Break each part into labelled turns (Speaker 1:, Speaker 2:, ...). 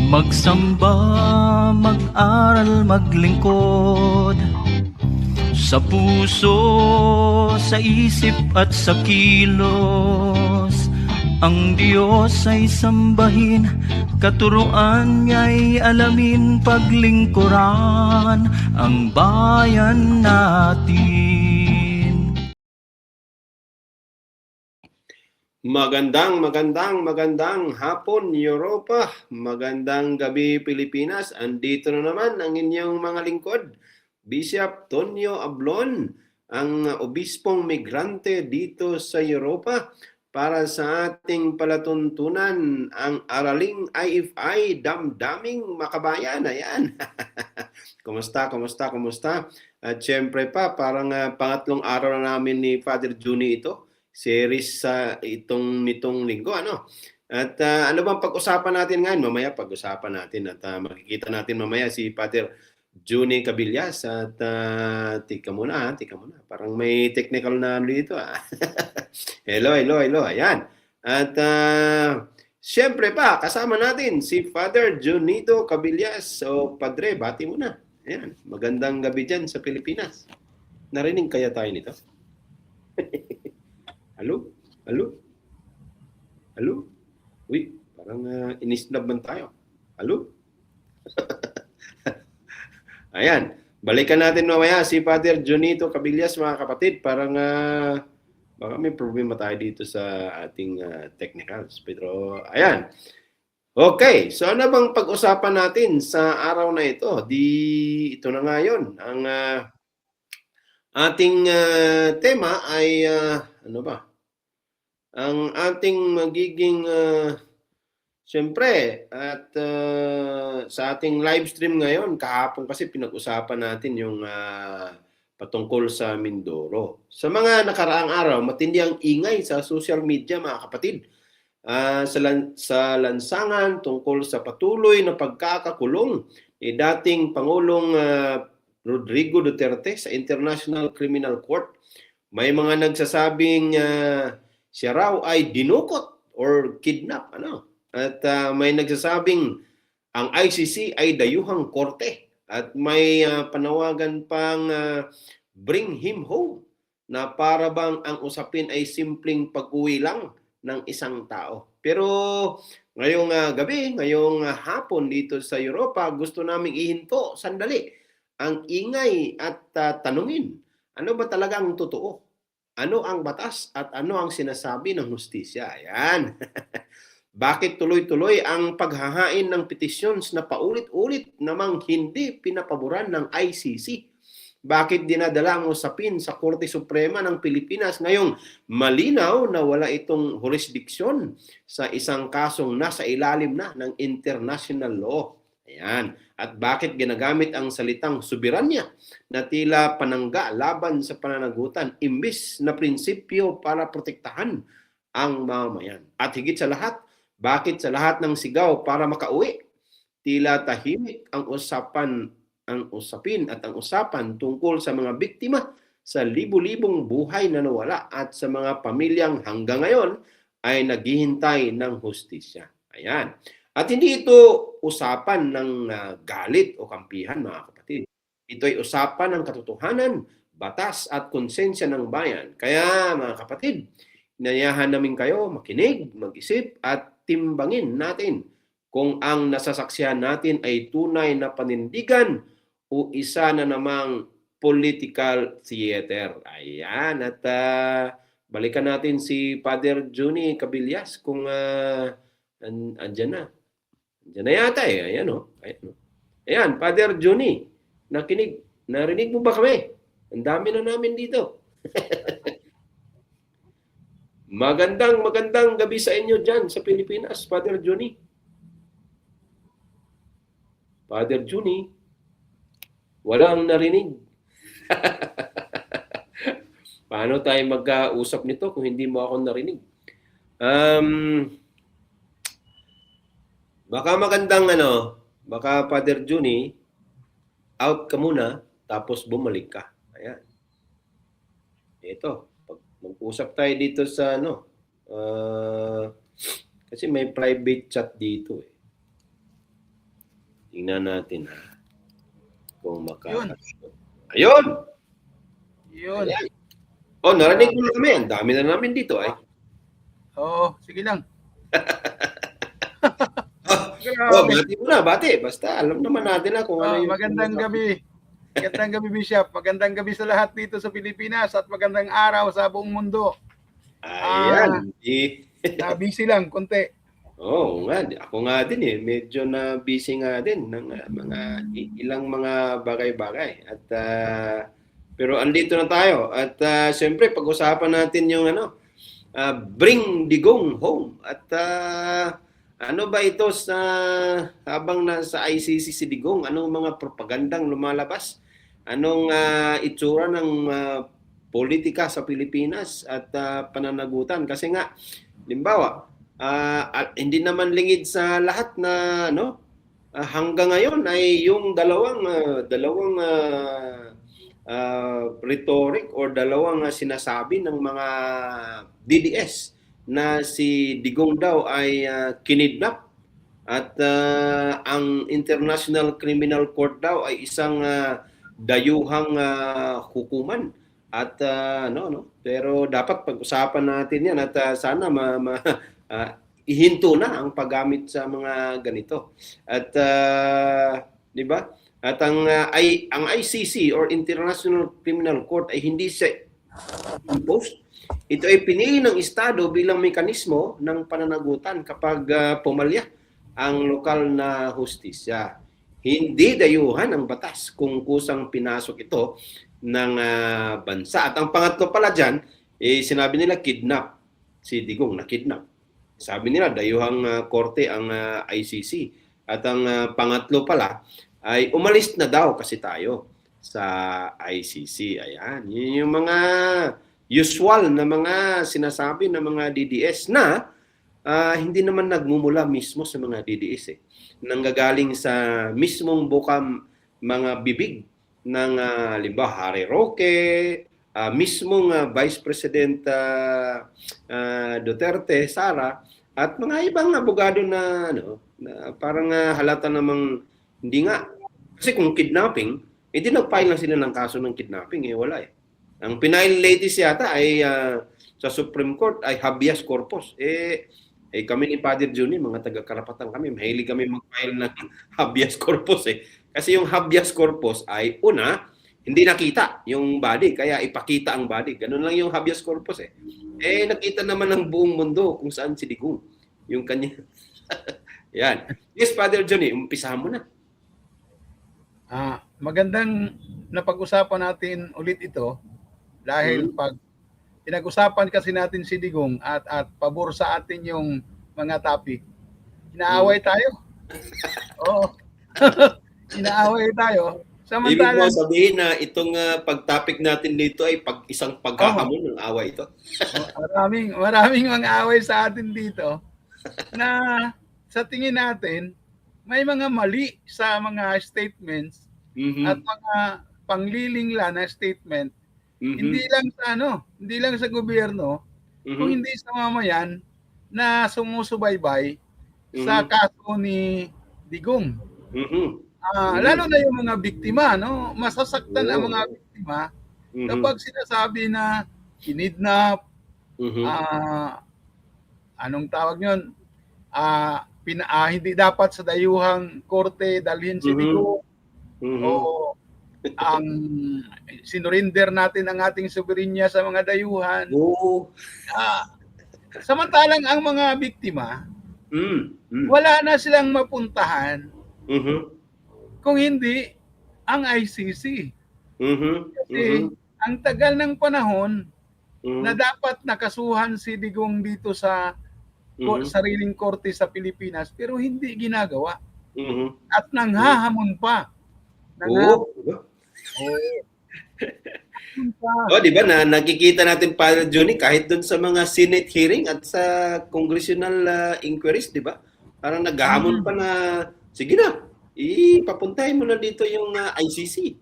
Speaker 1: Magsamba, mag-aral, maglingkod, sa puso, sa isip at sa kilos. Ang Diyos ay sambahin, katuruan niya'y alamin, paglingkuran ang bayan natin.
Speaker 2: Magandang hapon Europa, magandang gabi Pilipinas. Andito na naman ang inyong mga lingkod, Bishop Tonyo Ablon, ang obispong migrante dito sa Europa, para sa ating palatuntunan ang araling IFI, damdaming makabayan. Ayan. Kumusta? At syempre pa, parang pangatlong araw na namin ni Father Juni ito. Series sa nitong linggo, ano? At ano bang pag-usapan natin ngayon? Mamaya pag-usapan natin at makikita natin mamaya si Father Juni Cabillas. At tika muna. Parang may technical na ano dito. Hello. Ayan. At siyempre pa, kasama natin si Father Junito Cabillas. So, Padre, bati mo na. Ayan. Magandang gabi dyan sa Pilipinas. Narinig kaya tayo nito? Hello? Uy, parang inisnab man tayo. Hello? Ayan. Balikan natin mamaya si Father Junito Cabillas, mga kapatid. Parang baka may problema tayo dito sa ating technicals. Pero ayan. Okay. So ano bang pag-usapan natin sa araw na ito? Ito na nga yun. Ang ating tema ay ano ba? Ang ating magiging siyempre at sa ating live stream ngayon, kahapon kasi pinag-usapan natin yung patungkol sa Mindoro. Sa mga nakaraang araw, matindi ang ingay sa social media, mga kapatid. Sa lansangan tungkol sa patuloy na pagkakakulong ni dating Pangulong Rodrigo Duterte sa International Criminal Court. May mga nagsasabing siya raw ay dinukot or kidnap. At may nagsasabing ang ICC ay dayuhang korte. At may panawagan pang bring him home, na para bang ang usapin ay simpleng pag-uwi lang ng isang tao. Pero ngayong gabi, ngayong hapon dito sa Europa, gusto naming ihinto sandali ang ingay at tanungin, ano ba talagang totoo? Ano ang batas at ano ang sinasabi ng hustisya? Ayan. Bakit tuloy-tuloy ang paghahain ng petitions na paulit-ulit namang hindi pinapaboran ng ICC? Bakit dinadala ang usapin sa Korte Suprema ng Pilipinas ngayong malinaw na wala itong jurisdiksyon sa isang kasong nasa ilalim na ng international law? Ayan. At bakit ginagamit ang salitang soberanya na tila panangga laban sa pananagutan imbis na prinsipyo para protektahan ang mamamayan? At higit sa lahat, bakit sa lahat ng sigaw para makauwi, tila tahimik ang usapin at ang usapan tungkol sa mga biktima sa libu-libong buhay na nawala at sa mga pamilyang hanggang ngayon ay naghihintay ng hustisya? Ayan. At hindi ito usapan ng galit o kampihan, mga kapatid. Ito ay usapan ng katotohanan, batas at konsensya ng bayan. Kaya, mga kapatid, inayahan namin kayo makinig, mag-isip at timbangin natin kung ang nasasaksihan natin ay tunay na panindigan o isa na namang political theater. Ayan. At balikan natin si Father Juni Cabillas kung andyan na. Diyan na yata eh. Ayan o. Ayan, Father Juni, narinig mo ba kami? Ang dami na namin dito. Magandang gabi sa inyo dyan sa Pilipinas, Father Juni. Father Juni, walang narinig. Paano tayo mag-usap nito kung hindi mo ako narinig? Baka magandang baka Father Juni, out ka muna, tapos bumalik ka. Ayan. Ito, mag-usap tayo dito sa kasi may private chat dito eh. Tingnan natin ha. Kung
Speaker 3: Yun.
Speaker 2: Ayun!
Speaker 3: Yun.
Speaker 2: Ayan. Oh, narinig mo na kami. Ang dami na namin dito ay.
Speaker 3: Oo, sige lang.
Speaker 2: Bati mo na, bati. Basta alam naman natin na kung ano yung...
Speaker 3: Magandang gabi. Magandang gabi, Bishop. Magandang gabi sa lahat dito sa Pilipinas at magandang araw sa buong mundo.
Speaker 2: Ayan.
Speaker 3: Busy lang, konti.
Speaker 2: Oo nga. Ako nga din eh. Medyo na busy nga din ng ilang mga bagay-bagay. At pero andito na tayo. At siyempre, pag-usapan natin yung bring Digong home. At ano ba ito sa habang nasa ICC si Digong? Anong mga propagandang lumalabas? Anong itsura ng politika sa Pilipinas at pananagutan? Kasi nga, limbawa, hindi naman lingid sa lahat na hanggang ngayon ay yung dalawang rhetoric or dalawang sinasabi ng mga DDS na si Digong daw ay kinidnap at ang International Criminal Court daw ay isang dayuhang hukuman at pero dapat pag-usapan natin yan at sana ihinto na ang paggamit sa mga ganito at di ba? At ang ICC or International Criminal Court ay hindi siya imposed. Ito ay pinili ng Estado bilang mekanismo ng pananagutan kapag pumalya ang lokal na hustisya. Hindi dayuhan ang batas kung kusang pinasok ito ng bansa. At ang pangatlo pala dyan, sinabi nila kidnap. Si Digong na kidnap. Sabi nila dayuhang korte ang ICC. At ang pangatlo pala ay umalis na daw kasi tayo sa ICC. Ayan. Yun yung mga usual na mga sinasabi ng mga DDS na hindi naman nagmumula mismo sa mga DDS eh. Nanggagaling sa mismong bukang mga bibig ng limbawa Harry Roque, mismong Vice President Duterte, Sara, at mga ibang abogado na na parang halata namang hindi nga. Kasi kung kidnapping, hindi nag-file lang sila ng kaso ng kidnapping wala eh. Ang pinail latest yata ay sa Supreme Court ay habeas corpus. Kami ni Father Johnny, mga taga-karapatan kami, mahilig kami mag-file ng habeas corpus eh. Kasi yung habeas corpus ay una, hindi nakita yung body, kaya ipakita ang body. Ganun lang yung habeas corpus eh. Nakita naman ng buong mundo kung saan si Digong. Yung kanya. Yan. Yes, Father Johnny, umpisahan mo na.
Speaker 3: Magandang napag-usapan natin ulit ito dahil pag pinag-usapan kasi natin si Digong at pabor sa atin yung mga topic, inaaway tayo. Oo. Inaaway tayo.
Speaker 2: Ibig mo sabihin na itong pag-topic natin dito ay isang paghahamon ng away ito?
Speaker 3: Maraming mga away sa atin dito na sa tingin natin may mga mali sa mga statements at mga panglilingla na statement. Hindi lang sa gobyerno, kung hindi sa mamayan na sumusubaybay sa kaso ni Digong. Lalo na yung mga biktima, masasaktan ang mga biktima kapag sinasabi na kinidnap, anong tawag yun, hindi dapat sa dayuhang korte dalhin si Digong, o ang sinurinder natin ang ating soberenya sa mga dayuhan. Samantalang ang mga biktima, wala na silang mapuntahan kung hindi ang ICC. Kasi ang tagal ng panahon na dapat nakasuhan si Digong dito sa sariling korte sa Pilipinas, pero hindi ginagawa. At nanghahamon pa.
Speaker 2: Di ba na nakikita natin Father Johnny kahit doon sa mga Senate hearing at sa congressional inquiries, di ba? Parang naghahamon pa na sige na, ipapuntahin mo na dito yung ICC.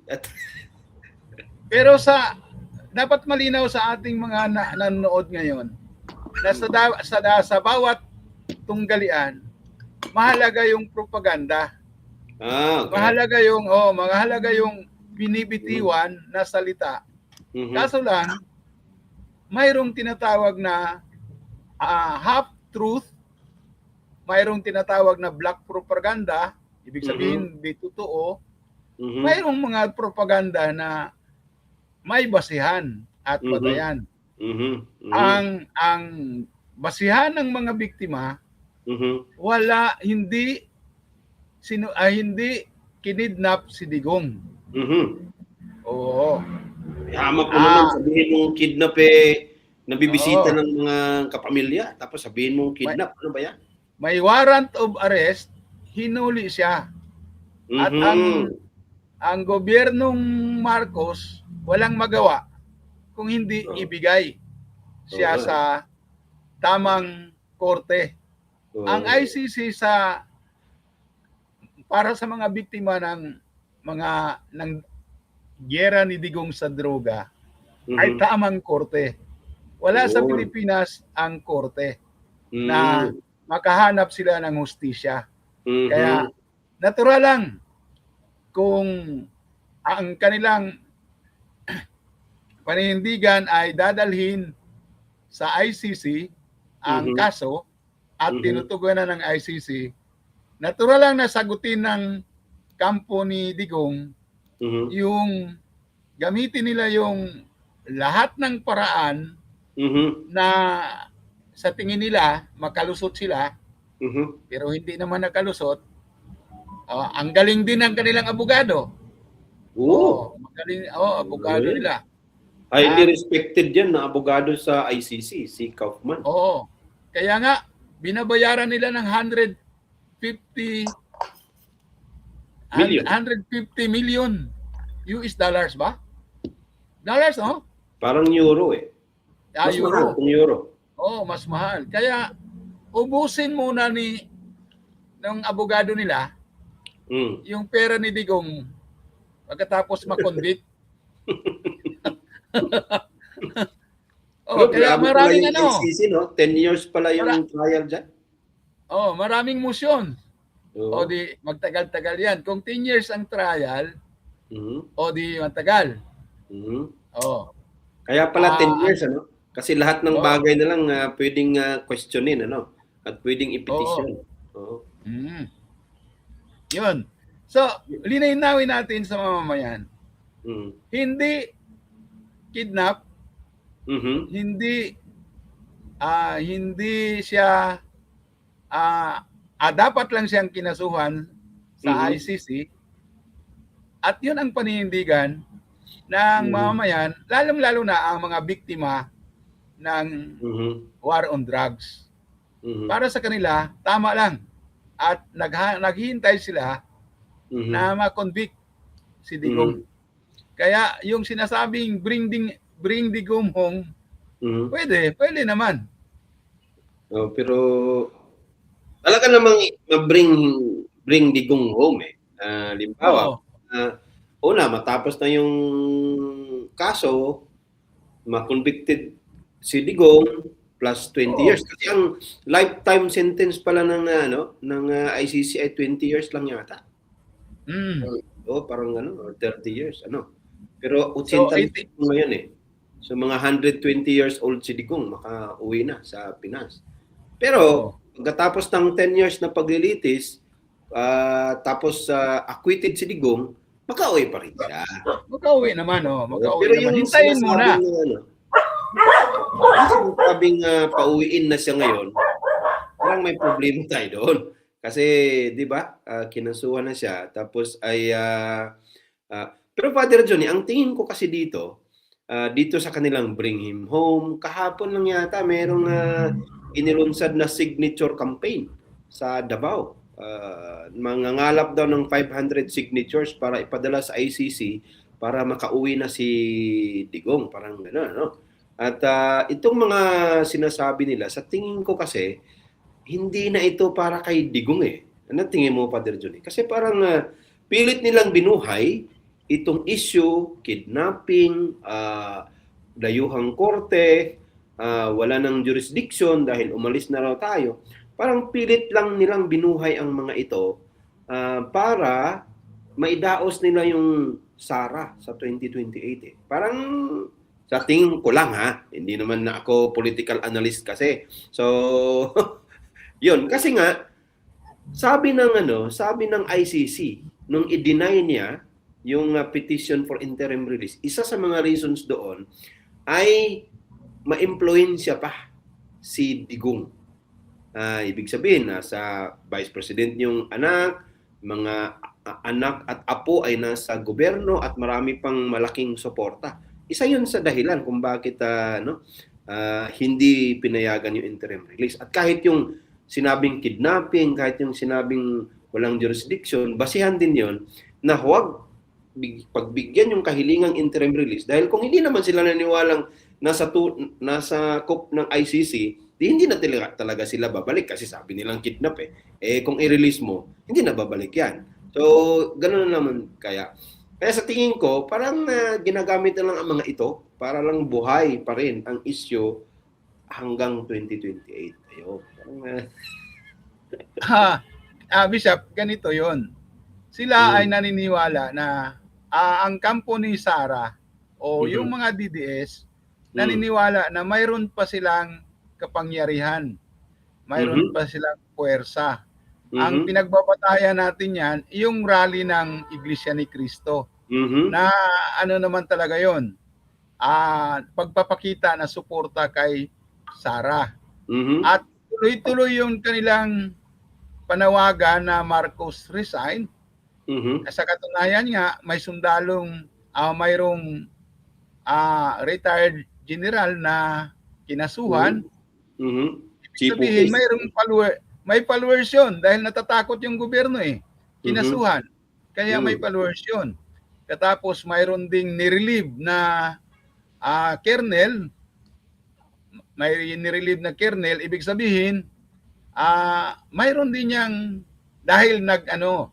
Speaker 3: Pero dapat malinaw sa ating mga nanonood ngayon na sa bawat tunggalian, mahalaga yung propaganda.
Speaker 2: Okay.
Speaker 3: Mahalaga yung binibitiwan na salita.
Speaker 2: Mhm.
Speaker 3: Kaso lang, mayroong tinatawag na half-truth, mayroong tinatawag na black propaganda, ibig sabihin di totoo,
Speaker 2: Mhm.
Speaker 3: mayroong mga propaganda na may basihan at batayan.
Speaker 2: Mhm. Mhm.
Speaker 3: Ang basihan ng mga biktima,
Speaker 2: Mhm.
Speaker 3: hindi kinidnap si Digong.
Speaker 2: Mhm.
Speaker 3: Oo.
Speaker 2: Hamak mo naman, sabihin mong kidnap nabibisita
Speaker 3: Oo.
Speaker 2: ng mga kapamilya, tapos sabihin mong kidnap. Ano ba yan?
Speaker 3: May warrant of arrest, hinuli siya. At ang gobyernong Marcos walang magawa kung hindi ibigay siya sa tamang korte. Ang ICC para sa mga biktima ng giyera ni Digong sa droga ay tamang korte. Wala sa Pilipinas ang korte na makahanap sila ng hustisya. Kaya natural lang kung ang kanilang paninindigan ay dadalhin sa ICC ang kaso at tinutugunan ng ICC, natural lang na sagutin ng kampo ni Digong yung gamitin nila yung lahat ng paraan na sa tingin nila makalusot sila, pero hindi naman nakalusot. Ang galing din ng kanilang abogado. Magaling, abogado nila.
Speaker 2: Highly respected yan na abogado sa ICC, si Kaufman.
Speaker 3: Oo. Kaya nga, binabayaran nila ng 150 million US dollars ba? Dollars, no?
Speaker 2: Parang euro Mas
Speaker 3: euro.
Speaker 2: mahal kung euro.
Speaker 3: Mas mahal. Kaya, ubusin muna ng abogado nila yung pera ni Digong pagkatapos makonvict. Kaya maraming
Speaker 2: ICC, no? 10 years pala yung trial dyan.
Speaker 3: Maraming motion. Di magtagal-tagal yan. Kung 10 years ang trial, di matagal.
Speaker 2: Kaya pala 10 years, ano? Kasi lahat ng bagay na lang pwedeng questionin, ano? At pwedeng i-petition.
Speaker 3: Yun. So, linawin natin sa mamamayan. Hindi kidnap, hindi siya dapat lang siyang kinasuhan sa ICC, at yun ang paninindigan ng mamamayan, lalong-lalo na ang mga biktima ng war on drugs. Para sa kanila, tama lang, at naghihintay sila na ma-convict si Digong. Kaya yung sinasabing bring Digong home, pwede naman.
Speaker 2: Pero talaga namang bring Digong home limbawa, matapos na yung kaso, ma-convicted si Digong plus 20 years. Kasi ang lifetime sentence pala ng ICC ay 20 years lang yata. Parang or 30 years, Pero 80 ngayon So mga 120 years old si Digong, makauwi na sa Pinas. Pero pagkatapos ng 10 years na paglilitis, tapos acquitted si Digong, makauwi pa rin siya.
Speaker 3: Makauwi naman, makauwi
Speaker 2: pero
Speaker 3: naman. Hintayin muna.
Speaker 2: Sabing pauwiin na siya ngayon, parang may problema tayo doon. Kasi, di ba, kinasuhan na siya. Tapos ay, pero Father Johnny, ang tingin ko kasi dito sa kanilang bring him home, kahapon lang yata, merong inilunsad na signature campaign sa Davao. Mangangalap daw ng 500 signatures para ipadala sa ICC para makauwi na si Digong. Parang gano'n, At itong mga sinasabi nila, sa tingin ko kasi, hindi na ito para kay Digong Ano tingin mo, Father Johnny? Kasi parang pilit nilang binuhay itong issue, kidnapping, dayuhang korte, wala ng jurisdiction dahil umalis na raw tayo. Parang pilit lang nilang binuhay ang mga ito para maidaos nila yung Sara sa 2028 eh. Parang sa tingin ko lang ha, hindi naman na ako political analyst kasi. So, yun. Kasi nga, sabi ng ICC, nung i-deny niya yung petition for interim release, isa sa mga reasons doon ay ma-impluensya pa si Digong. Ibig sabihin, nasa vice president yung anak, mga anak at apo ay nasa gobyerno at marami pang malaking suporta. Isa yun sa dahilan kung bakit hindi pinayagan yung interim release. At kahit yung sinabing kidnapping, kahit yung sinabing walang jurisdiction, basihan din yon na huwag pagbigyan yung kahilingang interim release. Dahil kung hindi naman sila naniwalang nasa coop ng ICC, hindi na talaga sila babalik kasi sabi nilang kidnap eh. Kung i-release mo, hindi na babalik yan. So, ganoon naman kaya. Kaya sa tingin ko, parang ginagamit na lang ang mga ito para lang buhay pa rin ang issue hanggang 2028. Ayun.
Speaker 3: Bishop, ganito yon. Sila ay naniniwala na ang kampo ni Sara o yung mga DDS naniniwala na mayroon pa silang kapangyarihan. Mayroon pa silang puwersa. Ang pinagbabatayan natin yan, yung rally ng Iglesia ni Cristo. Na ano naman talaga yon, pagpapakita na suporta kay Sara. At tuloy-tuloy yung kanilang panawagan na Marcos resign. Sa katunayan nga, may sundalong, mayroong retired general na kinasuhan. Sabihin, may followers yun dahil natatakot yung gobyerno eh. Kinasuhan. Kaya may followers yun. Katapos mayroon ding nirelieve na kernel. May nirelieve na kernel. Ibig sabihin, mayroon din yang dahil anong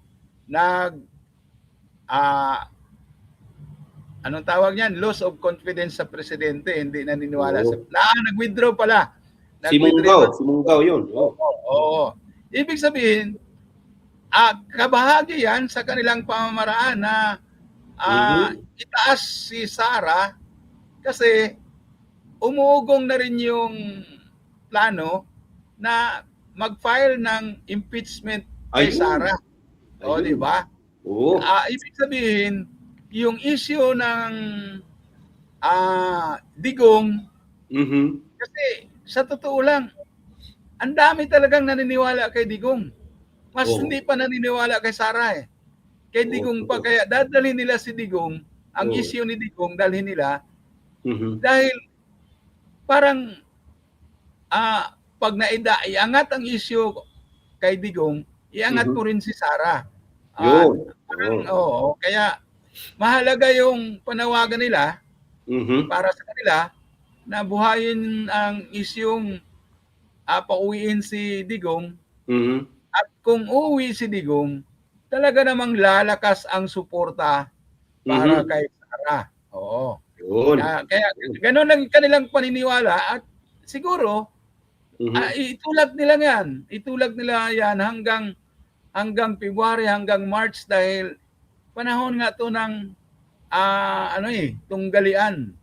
Speaker 3: tawag niyan? Loss of confidence sa presidente. Hindi naniniwala sa... nag-withdraw pala.
Speaker 2: Simunggaw yun.
Speaker 3: Oo. Ibig sabihin, kabahagi yan sa kanilang pamamaraan na itaas si Sara kasi umuugong na rin yung plano na mag-file ng impeachment kay Sara. O, di ba? Ibig sabihin, yung issue ng Digong, kasi sa totoo lang, ang dami talagang naniniwala kay Digong. Mas hindi pa naniniwala kay Sara eh. Kay Digong pa, kaya dadalhin nila si Digong, ang issue ni Digong, dalhin nila, dahil parang pag iangat ang issue kay Digong, iangat mo rin si Sara. Kaya mahalaga yung panawagan nila para sa kanila na buhayin ang isyong pauwiin si Digong. At kung uuwi si Digong, talaga namang lalakas ang suporta para kay Sara. Oo. Kaya gano'n ang kanilang paniniwala at siguro itulak nila yan. Itulak nila yan hanggang February, hanggang March dahil panahon nga to ng tunggalian.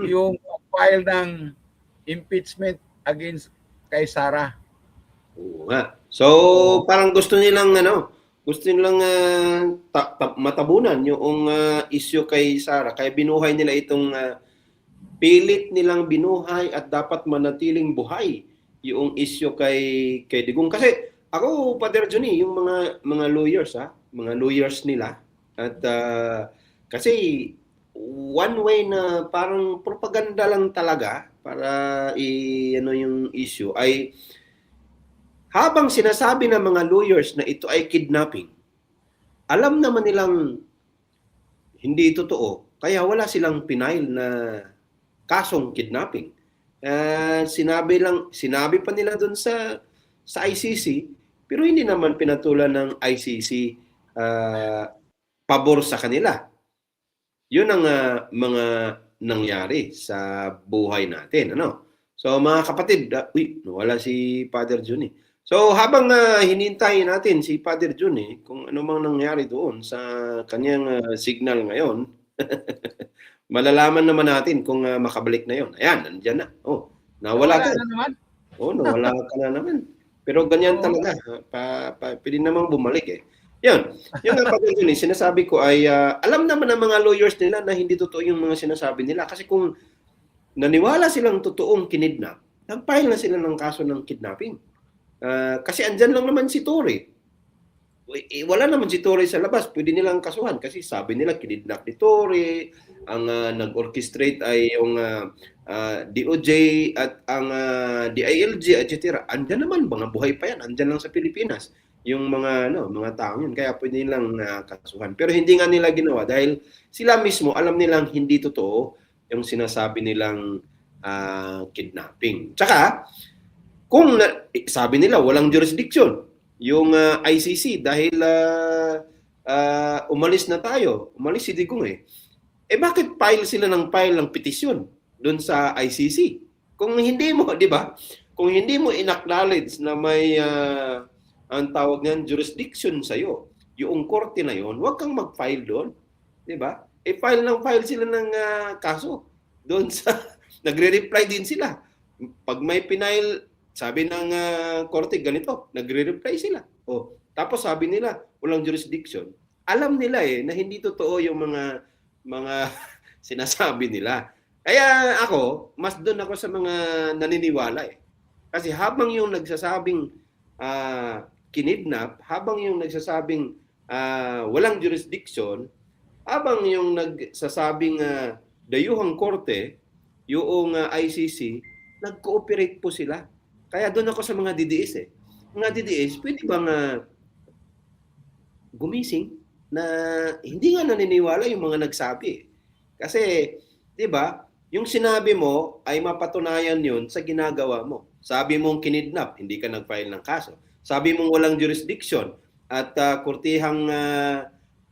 Speaker 3: Yung file ng impeachment against kay Sara.
Speaker 2: Oo nga. So, parang gusto nilang matabunan yung issue kay Sara. Kaya binuhay nila itong pilit nilang binuhay at dapat manatiling buhay yung issue kay Digong. Kasi ako, Father Johnny, yung mga lawyers, mga lawyers nila. At kasi one way na parang propaganda lang talaga para yung issue ay habang sinasabi ng mga lawyers na ito ay kidnapping, alam naman nilang hindi totoo. Kaya wala silang pinail na kasong kidnapping. Sinabi pa nila doon sa ICC, pero hindi naman pinatulan ng ICC pabor sa kanila. Yun ang mga nangyari sa buhay natin. So mga kapatid, wala si Father Johnny. So habang hinintay natin si Father Jun kung ano mang nangyari doon sa kanyang signal ngayon, malalaman naman natin kung makabalik na yon. Ayan, nandiyan na. Oh, nawala ka.
Speaker 3: na naman.
Speaker 2: Oh, nawala ka na naman. Pero ganyan talaga. Pwede namang bumalik eh. Yan. Yung nga Father Jun, sinasabi ko ay alam naman ng mga lawyers nila na hindi totoo yung mga sinasabi nila. Kasi kung naniwala silang totoong kinidnap, nag-file na sila ng kaso ng kidnapping. Kasi andyan lang naman si Torre. Wala naman si Torre sa labas. Pwede nilang kasuhan kasi sabi nila kinidnap ni Torre. Ang nag-orchestrate ay yung DOJ at ang DILG, etc. Andyan naman, mga buhay pa yan. Andyan lang sa Pilipinas. Yung mga tao yun. Kaya pwede nilang kasuhan. Pero hindi nga nila ginawa dahil sila mismo alam nilang hindi totoo yung sinasabi nilang kidnapping. Tsaka, kung sabi nila walang jurisdiction yung ICC dahil umalis na tayo, umalis si Digong bakit file sila ng petisyon doon sa ICC? Kung hindi mo, di ba? Kung hindi mo in-acknowledge na may ang tawag niyan jurisdiction sa iyo, yung korte na yon, huwag kang mag-file doon, di ba? File sila ng kaso doon sa nagre-reply din sila. Pag may pinail sabi ng korte ganito, nagre-reply sila. Tapos sabi nila, walang jurisdiction. Alam nila na hindi totoo yung mga sinasabi nila. Kaya ako, mas doon ako sa mga naniniwala Kasi habang yung nagsasabing kinidnap, habang yung nagsasabing walang jurisdiction, habang yung nagsasabing dayuhang korte, yung ICC, nag-cooperate po sila. Kaya doon ako sa mga DDS Mga DDS, pwede bang gumising na hindi nga naniniwala yung mga nagsabi Kasi, di ba, yung sinabi mo ay mapatunayan yun sa ginagawa mo. Sabi mong kinidnap, hindi ka nag-file ng kaso. Sabi mong walang jurisdiction at kurtihang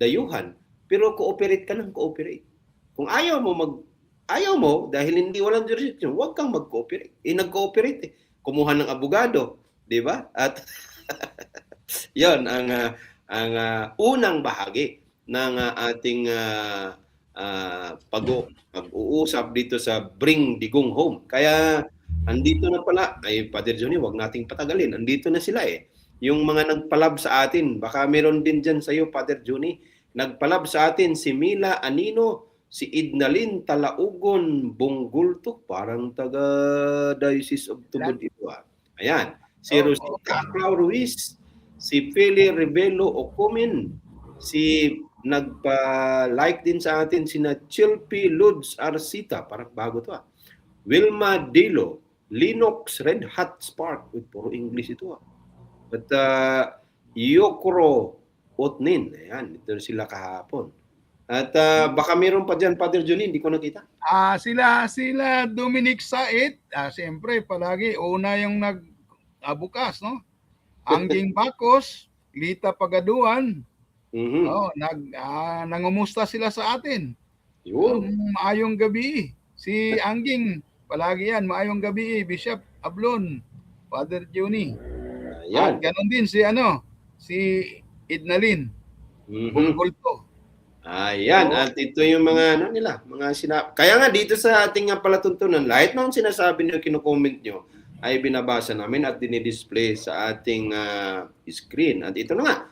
Speaker 2: dayuhan, pero cooperate ka ng cooperate. Kung ayaw mo dahil hindi walang jurisdiction, huwag kang mag-cooperate. Nag-cooperate kumuha ng abogado, di ba? At yon ang unang bahagi ng ating pag-uusap dito sa Bring Digong Home. Kaya andito na pala, Father Johnny, wag nating patagalin. Andito na sila Yung mga nagpalab sa atin, baka meron din dyan sa iyo, Father Johnny. Nagpalab sa atin si Mila Anino, si Idnalyn Talaugon Bonggulto, parang taga Diocese of Tubod ito. Ayan. Si Rosita Clau Ruiz, si Feli Revelo Ocomin, si nagpa-like din sa atin sina Chilpi Lods Arcita, parang bago to Wilma Dilo, Linux Red Hot Spark, puro English ito At Yokoro Otnin, ayan, ito sila kahapon. At baka meron pa dyan, Father Johnny, hindi ko nakita.
Speaker 3: Sila Dominic Said, siyempre palagi una yung nag-bukas, no? Angging Bacos, Lita Pagaduan. Nangumusta sila sa atin.
Speaker 2: Yun.
Speaker 3: Maayong gabi. Si Angging, palagi yan, maayong gabi, Bishop Ablon, Father Johnny.
Speaker 2: Ayan.
Speaker 3: Ganon din si Idnalyn Bonggulto.
Speaker 2: Ayan, at ito yung mga kaya nga dito sa ating palatuntunan, lahat ng sinasabi niyo, kino-comment niyo ay binabasa namin at dinidisplay sa ating screen. At ito na nga,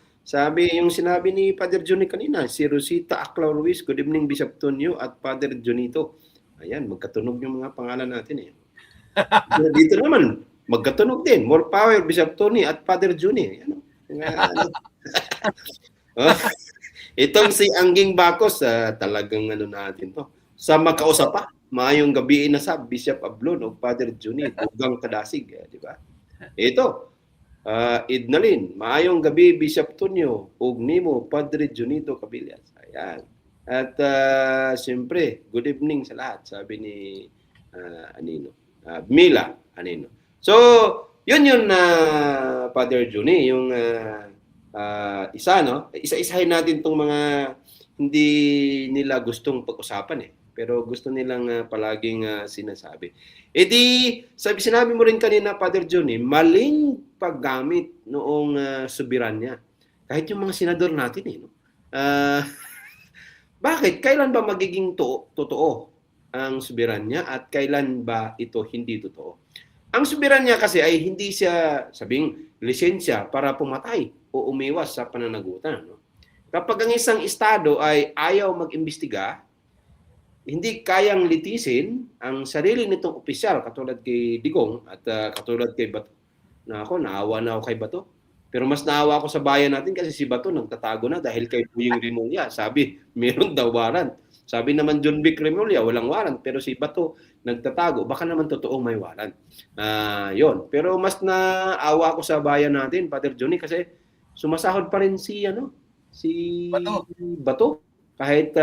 Speaker 2: yung sinabi ni Father Johnny kanina, si Rosita Aclau Ruiz, good evening Bishop Tonyo at Father Jonito. Ayan, magkatunog yung mga pangalan natin Dito naman, magkatunog din. More power Bishop Tony at Father Johnny. Ayan. Itong si Angging Bacos, talagang natin to. Sa magkausap pa, maayong gabi na sa Bishop Ablon o Father Johnny, Dugang Kadasig, di ba? Ito, Idnalyn, maayong gabi Bishop Tonyo, ug nimo Padre Jonito Cabillas. Ayan. At siyempre, good evening sa lahat, sabi ni Anino. Mila Anino. So, yun Father Johnny, yung isa-isahin natin tong mga hindi nila gustong pag-usapan Pero gusto nilang palaging sinasabi. E di, sinabi mo rin kanina, Father Johnny, maling paggamit noong soberanya. Kahit yung mga senador natin no? Bakit? Kailan ba magiging totoo ang soberanya at kailan ba ito hindi totoo? Ang soberanya kasi ay hindi siya sabing lisensya para pumatay o umiwas sa pananagutan. No? Kapag ang isang estado ay ayaw mag-imbestiga, hindi kayang litisin ang sarili nitong opisyal katulad kay Digong at katulad kay Bato. Naawa na ako kay Bato. Pero mas naawa ako sa bayan natin kasi si Bato nagtatago na dahil kay Puyong Rimulya. Sabi, meron daw warrant. Sabi naman John Vic Rimulya, walang warrant. Pero si Bato nagtatago. Baka naman totoong may warrant. Yon. Pero mas naawa ako sa bayan natin, Father Johnny, kasi sumasahod pa rin si Bato. Kahit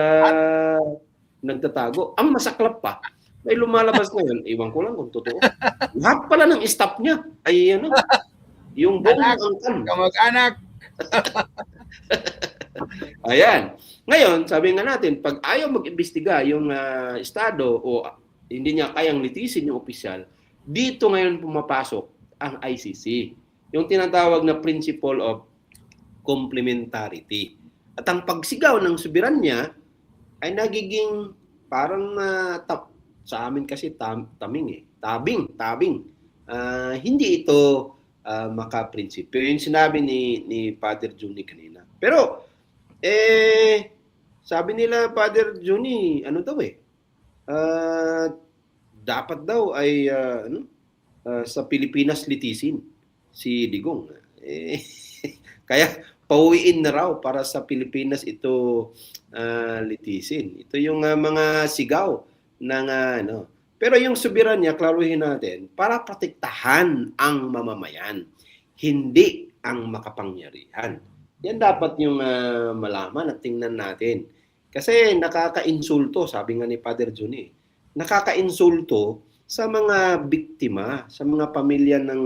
Speaker 2: nagtatago. Ang masaklap pa, may lumalabas ngayon, iwan ko lang kung totoo. Lahat pala ng staff niya ay yung buong angkan.
Speaker 3: Kamag-anak.
Speaker 2: Ayan. Ngayon, sabi nga natin, pag ayaw mag-imbestiga yung estado o hindi niya kayang litisin yung opisyal, dito ngayon pumapasok ang ICC. Yung tinatawag na principle of complementarity. At ang pagsigaw ng soberanya ay nagiging parang sa amin kasi tabing. Hindi ito makaprinsipyo. Yung sinabi ni Father Johnny kanina. Pero sabi nila Father Johnny, dapat daw ay sa Pilipinas litisin si Digong. Kaya pauwiin na raw para sa Pilipinas ito litisin. Ito yung mga sigaw ng Pero yung soberanya, klaruhin natin, para protektahan ang mamamayan, hindi ang makapangyarihan. Yan dapat yung malaman at tingnan natin. Kasi nakaka-insulto, sabi nga ni Father Johnny, nakaka-insulto sa mga biktima, sa mga pamilya ng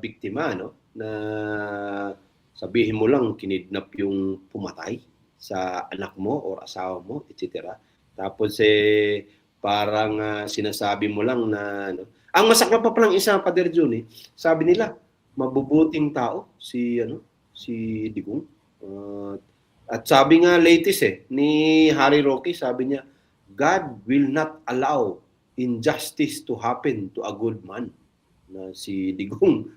Speaker 2: biktima, no? Na sabihin mo lang kinidnap yung pumatay sa anak mo o asawa mo, etc. Tapos parang sinasabi mo lang na ang masakla pa palang isa, Father Johnny, sabi nila mabubuting tao si Digong. At sabi nga latest ni Harry Roque, sabi niya, God will not allow injustice to happen to a good man, na si Digong.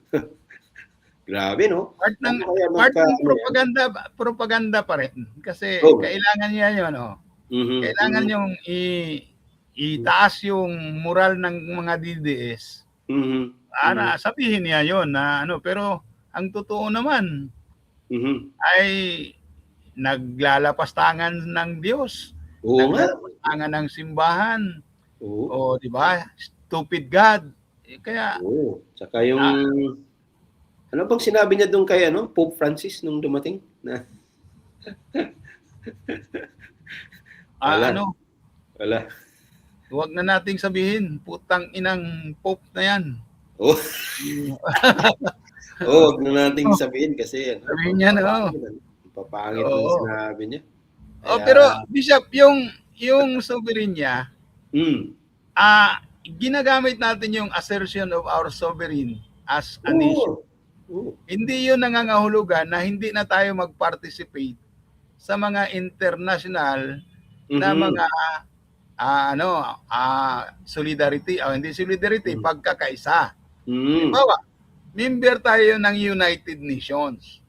Speaker 2: Grabe, no?
Speaker 3: Part ng propaganda pa rin. Kasi kailangan niya yun, kailangan yung itaas yung moral ng mga DDS para sabihin niya yun na pero ang totoo naman ay naglalapastangan ng Diyos. Naglalapastangan ng simbahan. O, di ba? Stupid God. Kaya
Speaker 2: tsaka yung ano bang sinabi niya doon kay Pope Francis nung dumating na Wala.
Speaker 3: Huwag na nating sabihin, putang inang Pope na yan.
Speaker 2: Huwag na nating sabihin kasi
Speaker 3: sabihin niya
Speaker 2: papangit ang sinabi niya.
Speaker 3: Pero Bishop, yung soberanya, ginagamit natin yung assertion of our sovereign as a nation. Hindi yun nangangahulugan na hindi na tayo mag-participate sa mga international na mga solidarity hindi solidarity, pagkakaisa. Halimbawa, member tayo ng United Nations.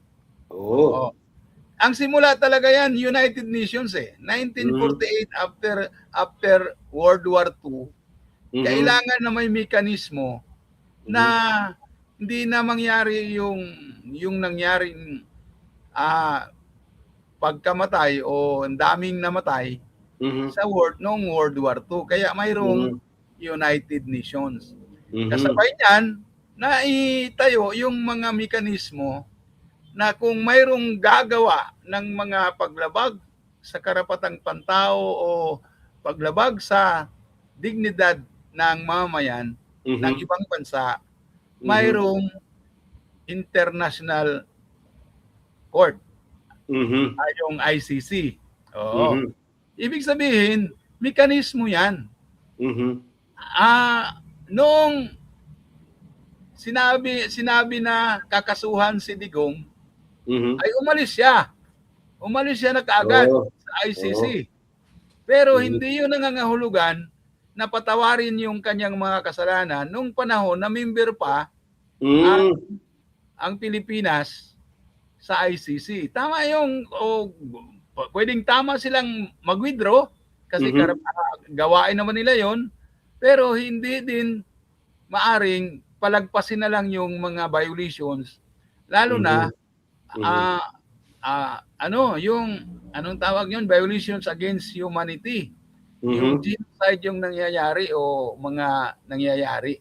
Speaker 3: Ang simula talaga yan, United Nations 1948 after World War II, kailangan na may mekanismo na hindi na mangyari yung nangyaring pagkamatay o ang daming namatay sa noong World War II. Kaya mayroong United Nations. Kasabay niyan, naitayo yung mga mekanismo na kung mayroong gagawa ng mga paglabag sa karapatang pantao o paglabag sa dignidad ng mamamayan ng ibang bansa, mayroong international court, yung ICC. Ibig sabihin, mekanismo yan.
Speaker 2: Mhm.
Speaker 3: Noong sinabi na kakasuhan si Digong,
Speaker 2: Mhm.
Speaker 3: ay umalis siya. Umalis siya na kaagad
Speaker 2: Oo.
Speaker 3: sa ICC.
Speaker 2: Oo.
Speaker 3: Pero
Speaker 2: Mhm.
Speaker 3: hindi yun nangangahulugan na patawarin yung kanyang mga kasalanan nung panahon na member pa ang,
Speaker 2: Mm.
Speaker 3: ang Pilipinas sa ICC. Tama yung pwedeng tama silang mag-withdraw kasi
Speaker 2: Mhm.
Speaker 3: gawain naman nila yon, pero hindi din maaring palagpasin na lang yung mga violations, lalo na
Speaker 2: Mhm. Mhm.
Speaker 3: yung anong tawag yun, violations against humanity, yung
Speaker 2: Mhm.
Speaker 3: genocide yung nangyayari o mga nangyayari.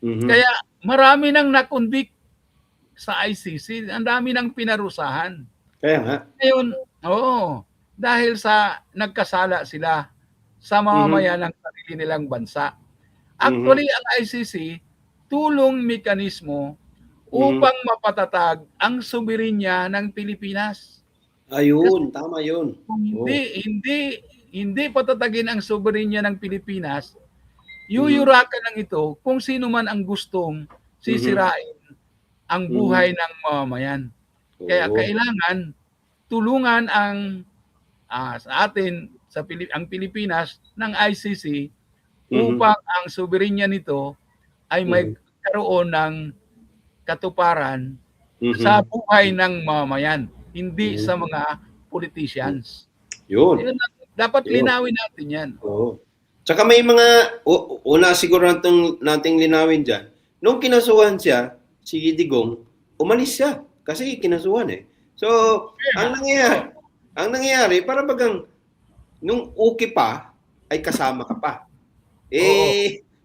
Speaker 2: Mhm.
Speaker 3: Kaya marami nang nakonvict sa ICC, ang dami nang pinarusahan.
Speaker 2: Kaya nga.
Speaker 3: Ngayon, dahil sa nagkasala sila sa
Speaker 2: Mhm.
Speaker 3: mamamayan ng sarili nilang bansa.
Speaker 2: Mhm.
Speaker 3: Actually, ang ICC, tulong mekanismo
Speaker 2: Mhm.
Speaker 3: upang mapatatag ang soberenya ng Pilipinas. Kasi
Speaker 2: Ayun, tama yun.
Speaker 3: kung
Speaker 2: Oh.
Speaker 3: hindi patatagin ang soberenya ng Pilipinas,
Speaker 2: Mhm.
Speaker 3: yuyurakan lang ito kung sino man ang gustong
Speaker 2: Mhm.
Speaker 3: sisirain ang
Speaker 2: Mhm.
Speaker 3: buhay ng mamamayan. Kaya
Speaker 2: Oo.
Speaker 3: kailangan tulungan sa atin ang Pilipinas ng ICC
Speaker 2: Mhm.
Speaker 3: upang ang soberenya nito ay
Speaker 2: Mhm.
Speaker 3: magkaroon ng katuparan sa
Speaker 2: Mhm.
Speaker 3: buhay ng mamamayan, hindi
Speaker 2: Mhm.
Speaker 3: sa mga politicians.
Speaker 2: Yun.
Speaker 3: Yun dapat
Speaker 2: Yun.
Speaker 3: linawin natin yan.
Speaker 2: Oo. Tsaka may mga una siguro nating linawin diyan. Nung kinasuhan siya, si Digong, umalis siya kasi kinasuhan eh. So, ang nangyayari, para bagang nung okay pa ay kasama ka pa.
Speaker 3: Oo.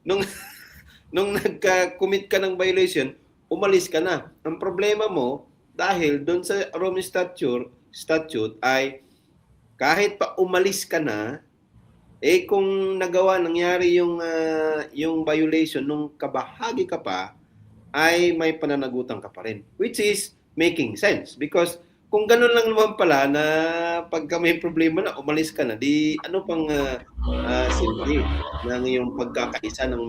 Speaker 2: Nung nung nagka-commit ka ng violation, umalis ka na. Ang problema mo dahil doon sa Rome statute ay kahit pa umalis ka na, kung nangyari yung violation nung kabahagi ka pa, ay may pananagutan ka pa rin. Which is making sense. Because kung ganun lang naman pala na pagka may problema na, umalis ka na, di ano pang silbi ng yung pagkakaisa ng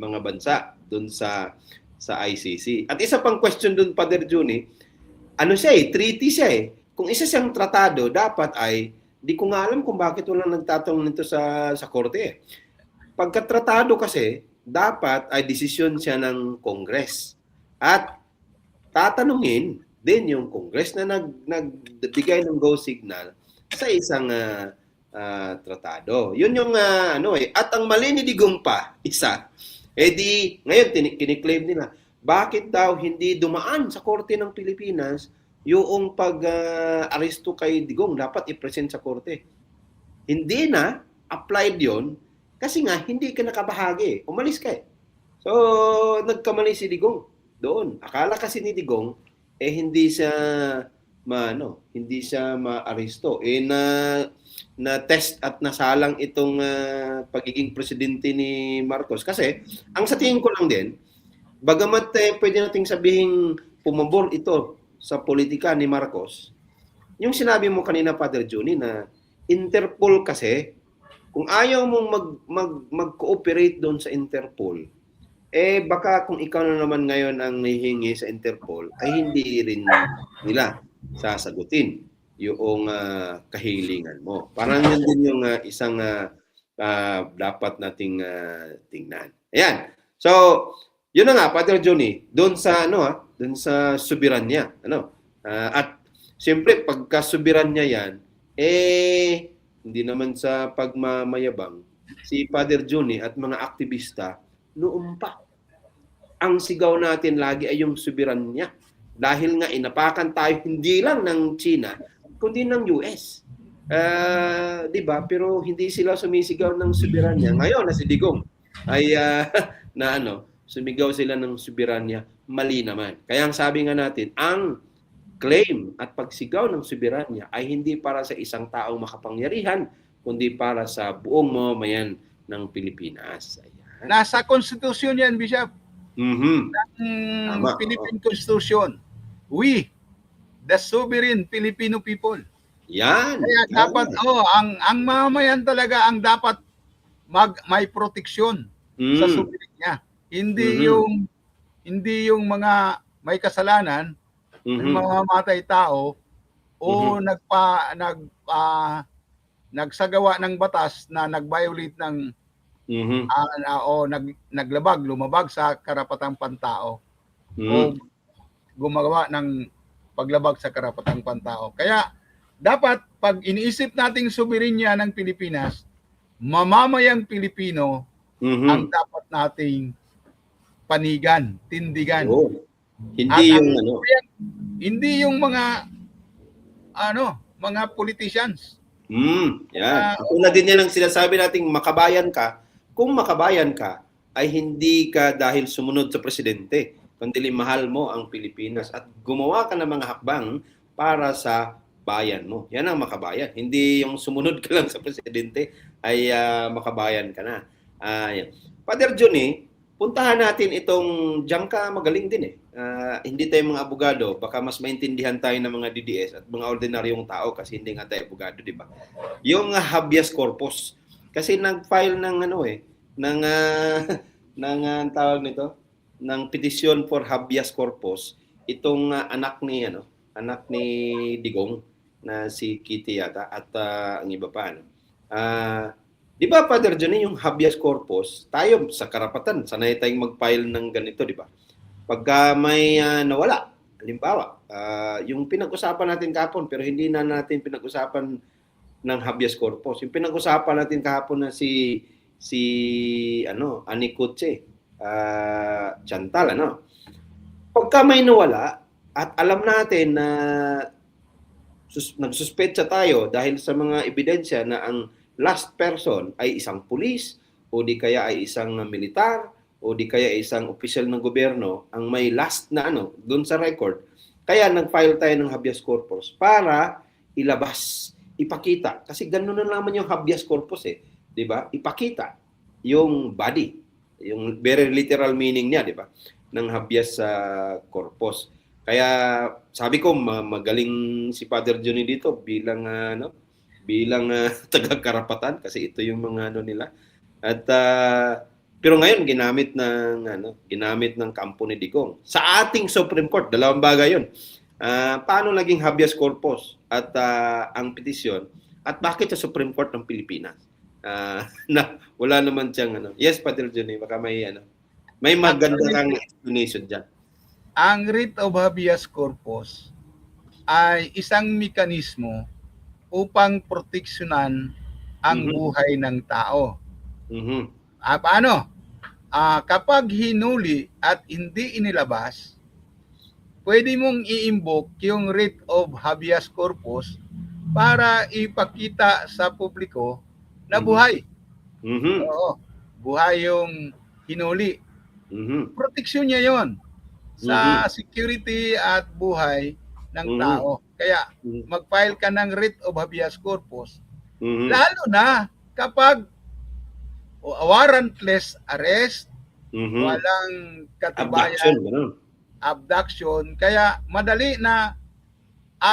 Speaker 2: mga bansa dun sa ICC. At isa pang question dun, Father Juni, treaty siya eh. Kung isa siyang tratado, dapat ay di ko nga alam kung bakit walang nagtatanong nito sa korte eh. Pagkatratado kasi, dapat ay desisyon siya ng Congress. At tatanungin din yung Congress na nagbigay ng go signal sa isang tratado. Yun yung At ang mali ni Digong pa, isa, ngayon kiniklaim nila, bakit daw hindi dumaan sa korte ng Pilipinas yung pag-aresto kay Digong, dapat i-present sa korte. Hindi na applied yon kasi nga hindi ka nakabahagi. Umalis ka eh. So, nagkamali si Digong doon. Akala kasi ni Digong hindi siya hindi siya ma-aresto. Na test at nasalang itong pagiging presidente ni Marcos. Kasi, ang sa tingin ko lang din, bagamat pwede nating sabihing pumabor ito sa politika ni Marcos, yung sinabi mo kanina, Father Juni, na Interpol kasi, kung ayaw mong mag-cooperate doon sa Interpol, baka kung ikaw na naman ngayon ang hihingi sa Interpol, ay hindi rin nila sasagutin yung kahilingan mo. Parang yun din yung isang dapat nating tingnan. Ayan. So, yun na nga, Father Johnny, doon sa doon sa soberanya, at siyempre pagka soberanya yan, hindi naman sa pagmamayabang, si Father Johnny at mga aktivista noon pa. Ang sigaw natin lagi ay yung soberanya. Dahil nga inapakan tayo hindi lang ng China, kundi ng US. 'Di ba? Pero hindi sila sumisigaw ng soberanya. Ngayon na si Digong ay sumigaw sila ng soberanya, mali naman. Kaya ang sabi nga natin, ang claim at pagsigaw ng soberanya ay hindi para sa isang taong makapangyarihan, kundi para sa buong mamamayan ng Pilipinas. Ayan.
Speaker 3: Nasa konstitusyon yan, Bishop.
Speaker 2: Tama.
Speaker 3: Philippine Constitution. We, the sovereign Filipino people,
Speaker 2: Yan.
Speaker 3: Kaya dapat ang mamamayan talaga ang dapat may proteksyon sa
Speaker 2: Mm.
Speaker 3: soberanya. Hindi
Speaker 2: Mhm.
Speaker 3: yung mga may kasalanan, yung
Speaker 2: Mhm.
Speaker 3: mamamatay tao o
Speaker 2: Mhm.
Speaker 3: nagsagawa ng batas na nag-violate ng
Speaker 2: Mhm.
Speaker 3: lumabag sa karapatang pantao o
Speaker 2: Mhm.
Speaker 3: gumagawa ng paglabag sa karapatang pantao. Kaya dapat pag iniisip nating soberanya ng Pilipinas, mamamayang Pilipino ang
Speaker 2: Mhm.
Speaker 3: dapat nating panigan, tindigan.
Speaker 2: Yun. Hindi
Speaker 3: At ang
Speaker 2: yung ano.
Speaker 3: hindi yung mga politicians.
Speaker 2: Yan. Tulad din yan ang sinasabi nating makabayan ka. Kung makabayan ka, ay hindi ka dahil sumunod sa presidente, kundi mahal mo ang Pilipinas at gumawa ka ng mga hakbang para sa bayan mo. Yan ang makabayan. Hindi yung sumunod ka lang sa presidente ay makabayan ka na. Yan. Father Johnny, puntahan natin itong diyan ka magaling din eh. Hindi tayo mga abogado, baka mas maintindihan tayo ng mga DDS at mga ordinaryong tao kasi hindi nga tayo abogado, di ba? Yung habeas corpus. Kasi nag-file ng ng ng tawag nito, ng petition for habeas corpus itong anak ni Digong na si Kitty yata at ang iba pa di ba Father Johnny, yung habeas corpus, tayo sa karapatan, sanay tayong mag-file ng ganito, di ba? Pagka may nawala, halimbawa, yung pinag-usapan natin kahapon pero hindi na natin pinag-usapan ng habeas corpus. Yung pinag-usapan natin kahapon na si Ani Kutse, Chantal, Pagka may nawala at alam natin na nagsuspecha tayo dahil sa mga ebidensya na ang last person ay isang pulis o di kaya ay isang militar o di kaya ay isang opisyal ng gobyerno ang may last na doon sa record. Kaya nag-file tayo ng habeas corpus para ilabas, ipakita. Kasi gano'n na naman yung habeas corpus eh. Di ba? Ipakita yung body. Yung very literal meaning niya, di ba? Ng habeas corpus. Kaya sabi ko magaling si Father Johnny dito bilang taga-karapatan kasi ito yung mga nila. At pero ngayon ginamit ng kampo ni Digong. Sa ating Supreme Court, dalawang bagay 'yon. Paano naging habeas corpus at ang petisyon at bakit sa Supreme Court ng Pilipinas? Na wala naman siyang Yes, Father Johnny, baka may maganda kang explanation diyan.
Speaker 3: Ang writ of habeas corpus ay isang mekanismo upang proteksyonan ang buhay ng tao. Paano? Kapag hinuli at hindi inilabas, pwede mong i-invoke yung writ of habeas corpus para ipakita sa publiko na buhay. Oo, buhay yung hinuli. Proteksyon niya yon sa security at buhay ng tao. Kaya mag-file ka ng writ of habeas corpus, lalo na kapag warrantless arrest, walang katibayan, abduction, kaya madali na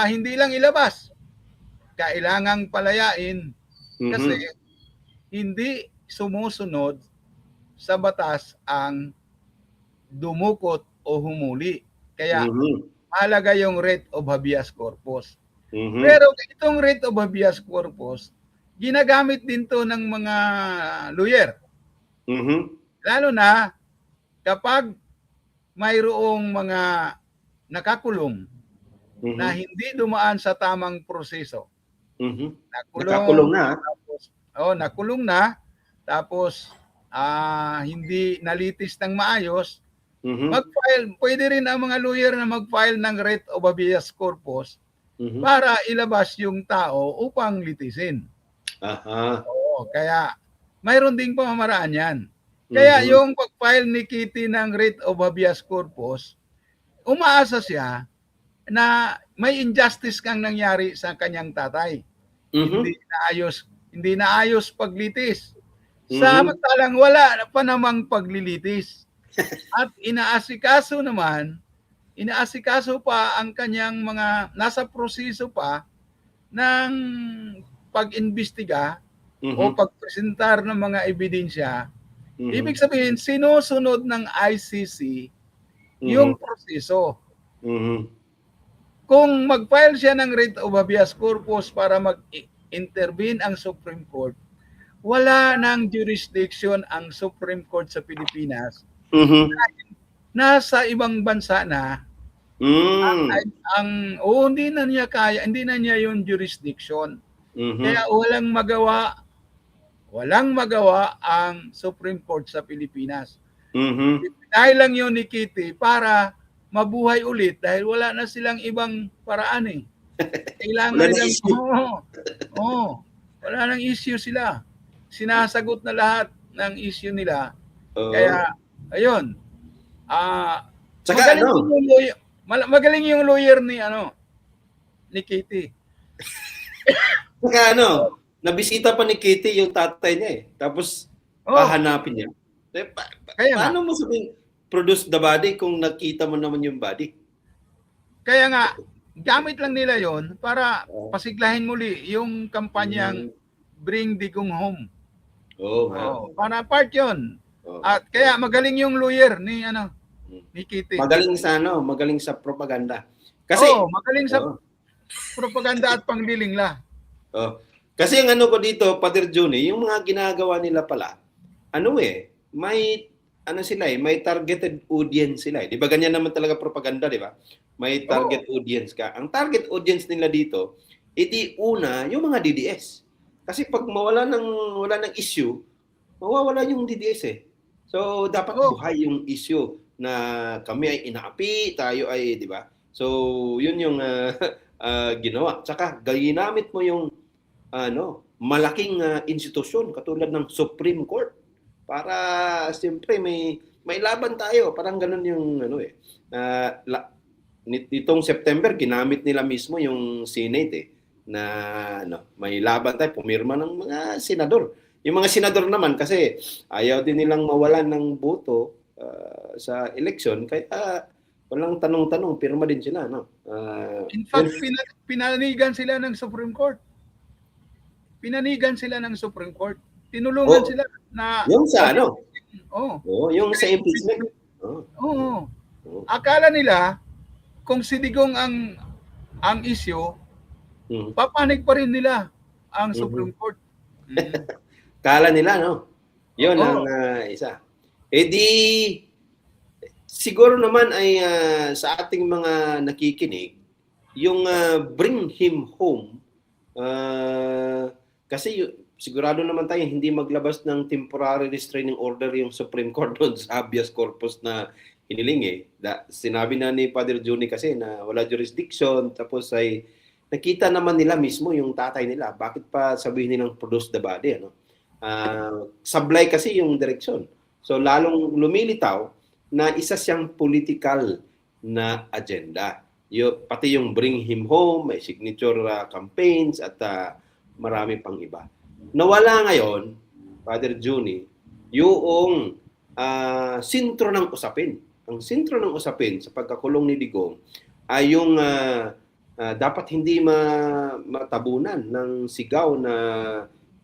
Speaker 3: hindi lang ilabas, kailangang palayain kasi hindi sumusunod sa batas ang dumukot o humuli. Kaya mahalaga yung writ of habeas corpus. Pero itong writ of habeas corpus, ginagamit din to ng mga lawyer. Lalo na kapag mayroong mga nakakulong na hindi dumaan sa tamang proseso.
Speaker 2: Nakakulong na.
Speaker 3: Nakulong na. Tapos hindi nalitis ng maayos. Mag-file, pwede rin ang mga lawyer na mag-file ng writ of habeas corpus para ilabas yung tao upang litisin. Kaya mayroon ding pamamaraan yan. Kaya yung pag-file ni Kitty ng writ of habeas corpus, umaasa siya na may injustice kang nangyari sa kanyang tatay. Hindi naayos paglitis. Samantalang wala pa namang paglilitis. At inaasikaso pa ang kanyang mga nasa proseso pa ng pag-imbestiga o pagpresentar ng mga ebidensya, ibig sabihin, sinusunod ng ICC yung proseso. Kung mag-file siya ng writ of habeas corpus para mag-intervene ang Supreme Court, wala nang jurisdiction ang Supreme Court sa Pilipinas. Nasa ibang bansa na hindi na niya kaya, hindi na niya yung jurisdiction. Kaya walang magawa ang Supreme Court sa Pilipinas. Dahil lang yun ni Kitty para mabuhay ulit dahil wala na silang ibang paraan eh. Kailangan wala nang issue sila. Sinasagot na lahat ng issue nila. Kaya ayun. Magaling yung lawyer ni Kitty.
Speaker 2: Saka nabisita pa ni Kitty yung tatay niya eh. Tapos hahanapin niya. Paano mo sabing produce the body kung nakita mo naman yung body?
Speaker 3: Kaya nga, gamit lang nila yon para pasiglahin muli yung kampanyang Bring Digong Home. Para part yon. At kaya magaling yung lawyer ni Kitty.
Speaker 2: Magaling sa propaganda. Kasi
Speaker 3: magaling sa propaganda at panglilingla.
Speaker 2: Kasi ang ko dito, Father Johnny, yung mga ginagawa nila pala, may targeted audience sila. Di ba ganyan naman talaga propaganda, di ba? May target audience ka. Ang target audience nila dito, una, yung mga DDS. Kasi pag wala ng issue, mawawala yung DDS eh. So, dapat buhay yung issue na kami ay inaapi, tayo ay, di ba? So, yun yung ginawa. Tsaka, ginamit mo yung malaking institusyon katulad ng Supreme Court para siyempre may laban tayo. Parang ganun yung nitong September, ginamit nila mismo yung Senate na may laban tayo, pumirma ng mga senador. Yung mga senador naman kasi ayaw din nilang mawalan ng boto sa election, kaya walang tanong-tanong, pirma din sila.
Speaker 3: In fact, pinanigan sila ng Supreme Court. Tinulungan sila na
Speaker 2: yung sa yung sa impeachment.
Speaker 3: Akala nila kung si Digong ang issue, papanig pa rin nila ang Supreme Court.
Speaker 2: Kala nila, yun ang isa. Siguro naman ay sa ating mga nakikinig, yung bring him home, kasi sigurado naman tayo hindi maglabas ng temporary restraining order yung Supreme Court doon sa habeas corpus na hiniling eh. Sinabi na ni Father Johnny kasi na wala jurisdiction, tapos ay nakita naman nila mismo yung tatay nila. Bakit pa sabihin nilang produce the body? Sablay kasi yung direksyon. So lalong lumilitaw na isa siyang political na agenda. Pati yung bring him home, may signature campaigns at marami pang iba. Nawala ngayon, Father Johnny, yung sintro ng usapin. Ang sintro ng usapin sa pagkakulong ni Digong ay yung dapat hindi matabunan ng sigaw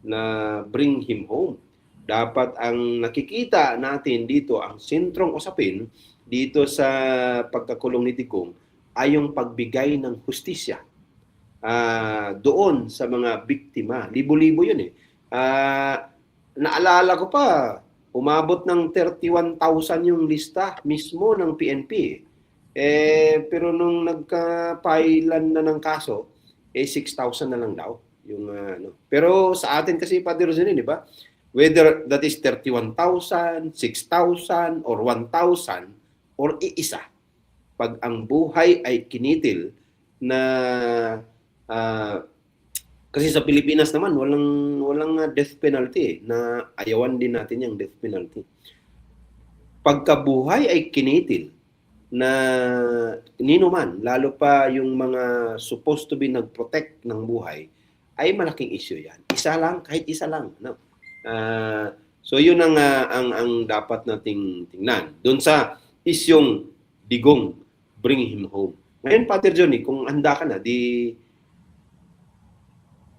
Speaker 2: na bring him home. Dapat ang nakikita natin dito, ang sentrong usapin dito sa pagkakulong ni Digong ay yung pagbigay ng hustisya doon sa mga biktima. Libo-libo yun eh. Naalala ko pa, umabot ng 31,000 yung lista mismo ng PNP. Pero nung nagka-filean na ng kaso, 6,000 na lang daw. Pero sa atin kasi, Father Rosanin, di ba? Whether that is 31,000, 6,000, or 1,000, or iisa. Pag ang buhay ay kinitil na kasi sa Pilipinas naman walang death penalty na ayawan din natin yung death penalty. Pagkabuhay ay kinitil na nino man, lalo pa yung mga supposed to be nag-protect ng buhay, ay malaking issue yan. Isa lang, kahit isa lang. So yun ang dapat nating tingnan. Doon sa isyong Digong, bring him home. Ngayon, Father Johnny, kung handa ka na,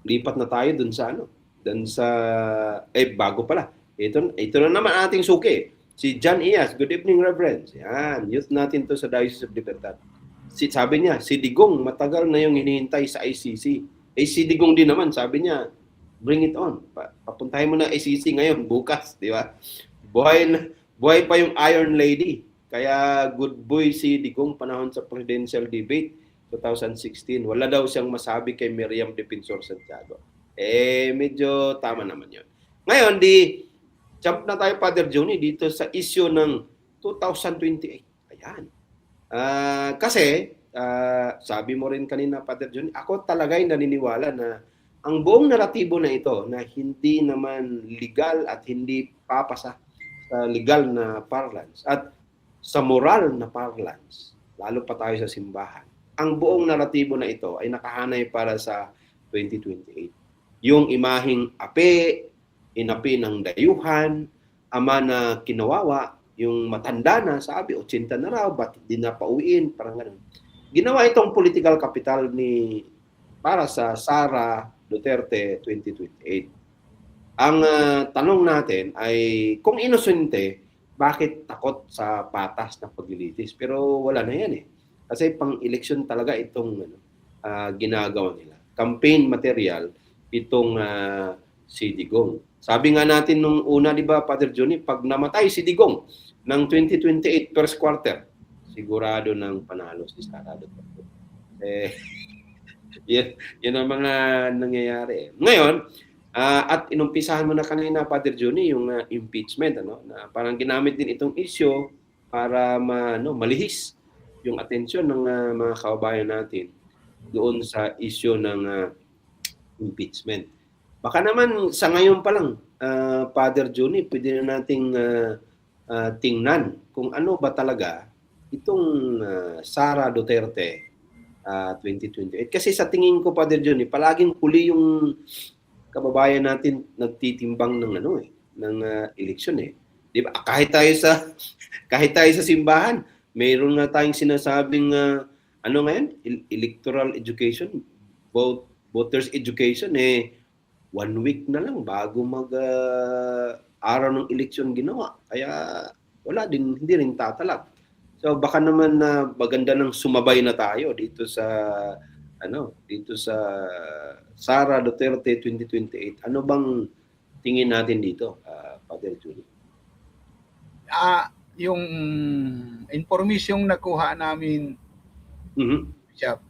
Speaker 2: lipat na tayo dun sa dun sa, bago pala. Ito na naman ating suki. Si John Ias. Good evening, Reverend. Yan, youth natin to sa Diocese of Libertad. Sabi niya, si Digong, matagal na yung hinihintay sa ICC. Si Digong din naman, sabi niya, bring it on. Papuntahin mo na ICC ngayon, bukas, di ba? Buhay pa yung Iron Lady. Kaya good boy si Digong panahon sa presidential debate 2016. Wala daw siyang masabi kay Miriam Defensor Santiago. Medyo tama naman yun. Ngayon, jump na tayo, Father Johnny, dito sa issue ng 2028. Ayan. Kasi, sabi mo rin kanina, Father Johnny, ako talaga'y naniniwala na ang buong naratibo na ito na hindi naman legal at hindi papasa sa legal na parlance at sa moral na parlance, lalo pa tayo sa simbahan, ang buong naratibo na ito ay nakahanay para sa 2028. Yung imaheng inapi ng dayuhan, ama na kinawawa, yung matanda na, sabi, 80 na raw, ba't di na pauwiin, parang ganun. Ginawa itong political capital para sa Sara Duterte 2028. Ang tanong natin ay, kung inosente, bakit takot sa patas na paglilitis? Pero wala na yan Kasi pang-eleksyon talaga itong ginagawa nila. Campaign material itong si Digong. Sabi nga natin nung una, di ba, Father Johnny, pag namatay si Digong ng 2028 first quarter, sigurado ng panalo si Sara Duterte. Yan ang mga nangyayari. Ngayon, at inumpisahan mo na kanina, Father Johnny, yung impeachment, na parang ginamit din itong issue para malihis yung atensyon ng mga kababayan natin doon sa issue ng impeachment. Baka naman sa ngayon pa lang, Father Johnny, pwede na nating tingnan kung ano ba talaga itong Sara Duterte 2028. Kasi sa tingin ko, Father Johnny, palaging huli yung kababayan natin nagtitimbang ng ng eleksyon Di ba? Kahit tayo sa simbahan, mayroon nga tayong sinasabing ngayon, electoral education, voters education 1 week na lang bago araw ng eleksyon ginawa. Kaya hindi rin tatalak. So baka naman maganda nang sumabay na tayo dito sa Sara Duterte 2028. Ano bang tingin natin dito, Father Julie?
Speaker 3: Yung informasyong nakuha namin, Bishop,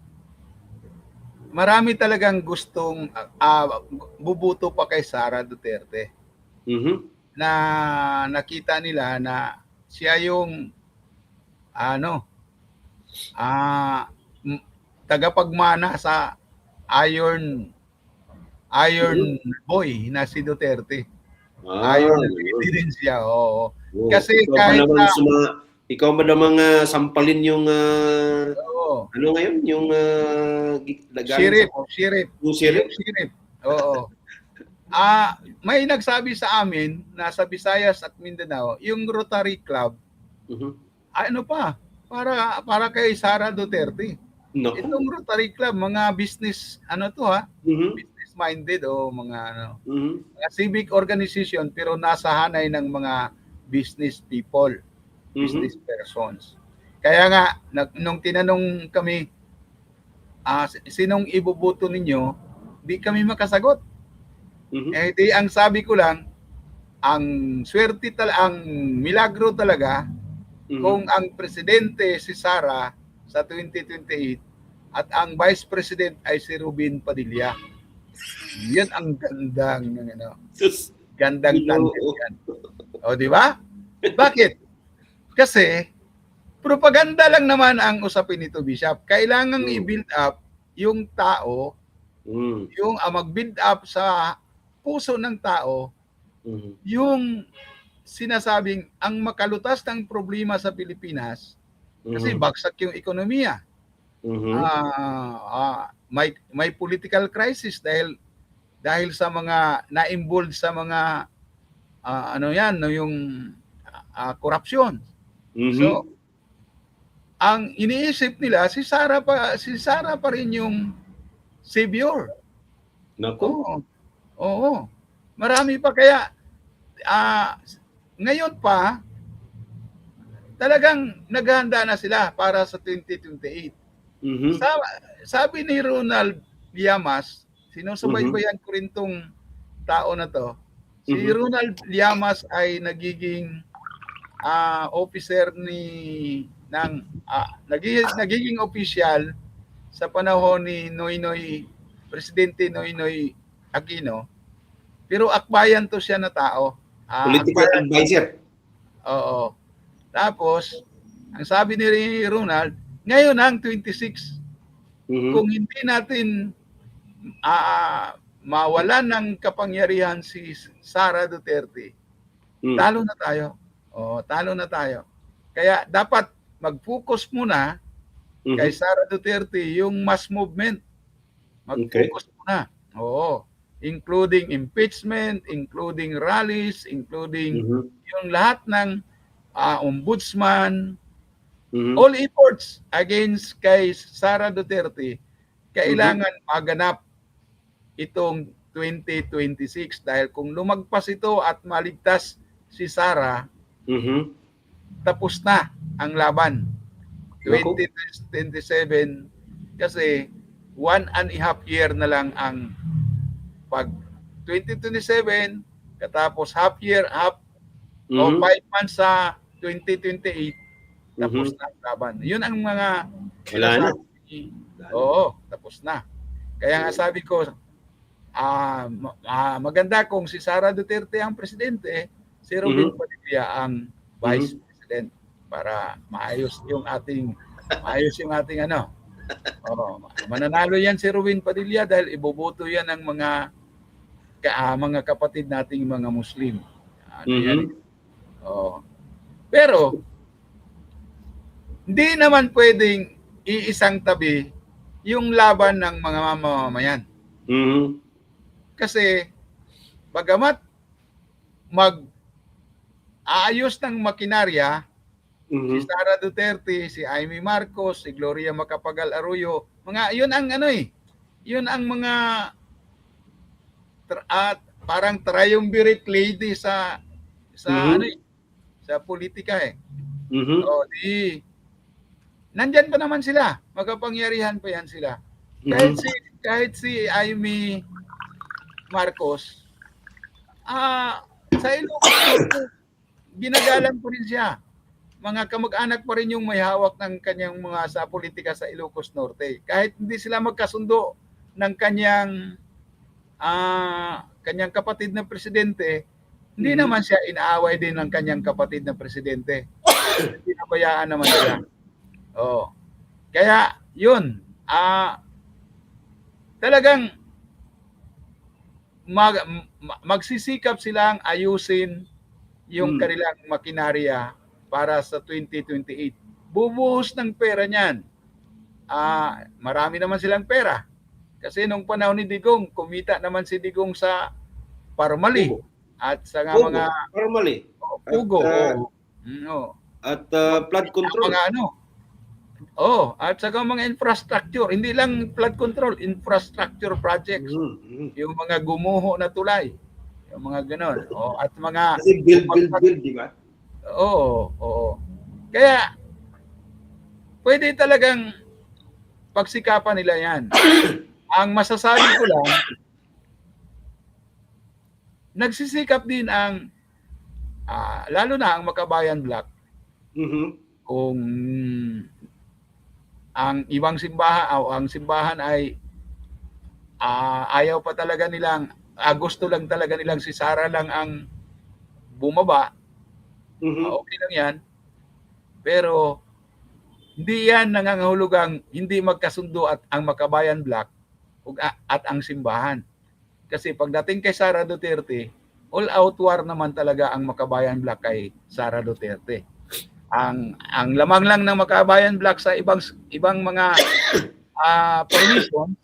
Speaker 3: marami talagang gustong bubuto pa kay Sara Duterte. Na nakita nila na siya yung tagapagmana sa Iron Boy na si Duterte. Iron Lady din siya. Oo. Kasi
Speaker 2: ikaw ba namang sampalin yung ngayon? Yung
Speaker 3: Sheriff. Oo. May nagsabi sa amin na sa Visayas at Mindanao, yung Rotary Club, para kay Sara Duterte. No. Itong Rotary Club, mga business, business minded mga civic organization, pero nasa hanay ng mga business people, business persons. Kaya nga, nung tinanong kami, sinong ibubuto ninyo, di kami makasagot. Ang sabi ko lang, ang milagro talaga, kung ang presidente si Sara sa 2028 at ang vice president ay si Robin Padilla. Yan ang gandang tandem yan. O, di ba? Bakit? Kasi propaganda lang naman ang usapin nito, Bishop. Kailangan i-build up yung tao, yung mag-build up sa puso ng tao, yung sinasabing ang makalutas ng problema sa Pilipinas, kasi bagsak yung ekonomiya. May political crisis dahil sa mga na-involved sa mga yung corruption. So ang iniisip nila si Sara pa rin yung savior.
Speaker 2: Nako.
Speaker 3: Oo. Oo. Marami pa kaya ngayon pa talagang naghahanda na sila para sa 2028.
Speaker 2: Mhm.
Speaker 3: Sabi ni Ronald Llamas, sinusubaybayan ko rin tong tao na to. Si Ronald Llamas ay nagiging officer nagiging official sa panahon ni Presidente Noynoy Aquino. Pero akbayan to siya na tao.
Speaker 2: Political advisor.
Speaker 3: Oo. Tapos, ang sabi ni Ronald, ngayon ang 26, kung hindi natin mawalan ng kapangyarihan si Sara Duterte, talo na tayo. Talo na tayo. Kaya dapat mag-focus muna kay Sara Duterte yung mass movement. Mag-focus muna. Oo. Including impeachment, including rallies, including yung lahat ng ombudsman, all efforts against kay Sara Duterte, kailangan maganap itong 2026 dahil kung lumagpas ito at maligtas si Sara, tapos na ang laban. 2027 kasi 1.5 year na lang ang pag 2027 katapos half o 5 months sa 2028 tapos na ang laban. Yun ang mga tapos na. Kaya nga sabi ko maganda kung si Sara Duterte ang presidente, si Robin Padilla ang vice president para maayos yung ating mananalo yan si Robin Padilla dahil iboboto yan ng mga kapatid nating mga Muslim. Pero hindi naman pwedeng iisang tabi yung laban ng mga mamamayan. Kasi bagamat mag-aayos ng makinarya, si Sara Duterte, si Amy Marcos, si Gloria Macapagal Arroyo, yun ang yun ang mga parang triumvirate lady sa politika nandyan pa naman sila, magapangyarihan pa yan sila. Kahit si Amy Marcos, sa Ilocos, ginagalang po rin siya. Mga kamag-anak pa rin yung may hawak ng kanyang mga sa politika sa Ilocos Norte. Kahit hindi sila magkasundo ng kanyang kapatid na presidente, hindi naman siya inaaway din ng kanyang kapatid na presidente. Pinabayaan naman siya. Kaya yun, talagang magsisikap silang ayusin yung kanilang makinarya para sa 2028. Bubuhos ng pera niyan. Marami naman silang pera. Kasi nung panahon ni Digong, kumita naman si Digong sa Parmali at sa mga
Speaker 2: Parmali.
Speaker 3: Pugo.
Speaker 2: At flood control.
Speaker 3: At saka mga infrastructure, hindi lang flood control, infrastructure projects. Yung mga gumuho na tulay. Yung mga ganon. At mga
Speaker 2: kasi build, di ba?
Speaker 3: Kaya pwede talagang pagsikapan nila yan. Ang masasabi ko lang, nagsisikap din ang lalo na ang Makabayan Bloc. Kung ang ibang simbahan o ang simbahan ay ayaw pa talaga nilang gusto lang talaga nilang si Sara lang ang bumaba, okay lang yan. Pero hindi yan nangangahulugang hindi magkasundo at ang Makabayan Bloc at ang simbahan. Kasi pagdating kay Sara Duterte, all-out war naman talaga ang Makabayan Bloc kay Sara Duterte. Ang lamang lang ng Makabayan Bloc sa ibang mga permissions,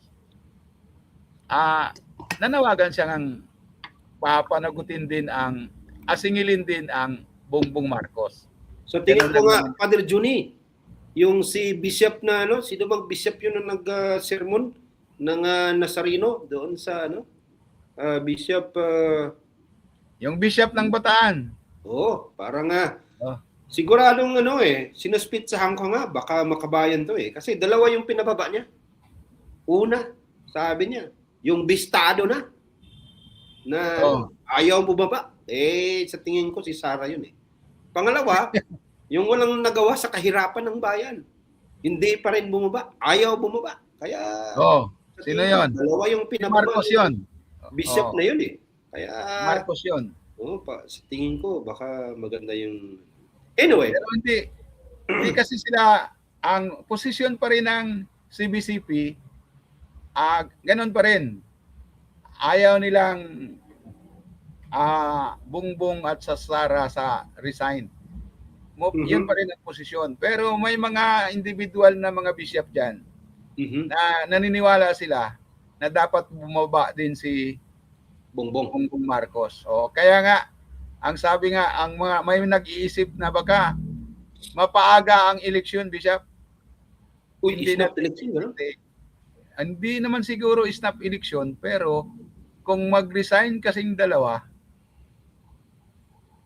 Speaker 3: nanawagan siyang papanagutin din asingilin din ang Bongbong Marcos.
Speaker 2: So tingin ko nga, Father Juni, yung si Bishop na sino bang Bishop yun na nag-sermon? ng Nazareno doon sa Bishop
Speaker 3: Yung bishop ng Bataan.
Speaker 2: parang
Speaker 3: Oh.
Speaker 2: siguradong sinuspit sa Hong Kong baka makabayan to kasi dalawa yung pinababa niya. Una, sabi niya, yung bistado na ayaw bumaba. Sa tingin ko si Sara yun Pangalawa, yung walang nagawa sa kahirapan ng bayan. Hindi pa rin bumaba. Ayaw bumaba. Kaya
Speaker 3: sino yun?
Speaker 2: Dalawa yung pinababa.
Speaker 3: Marcos yun.
Speaker 2: Bishop na yun Kaya
Speaker 3: Marcos yun.
Speaker 2: Sa tingin ko baka maganda yung anyway.
Speaker 3: Pero hindi kasi sila, ang posisyon pa rin ng CBCP, ganun pa rin. Ayaw nilang Bongbong at sa Sara sa resign. Yun pa rin ang posisyon. Pero may mga individual na mga bishop dyan na naniniwala sila na dapat bumaba din si Bongbong Marcos. Kaya nga, ang sabi nga, may nag-iisip na baka mapaaga ang eleksyon, Bishop.
Speaker 2: Snap election,
Speaker 3: Hindi naman siguro snap election, pero kung mag-resign kasing dalawa,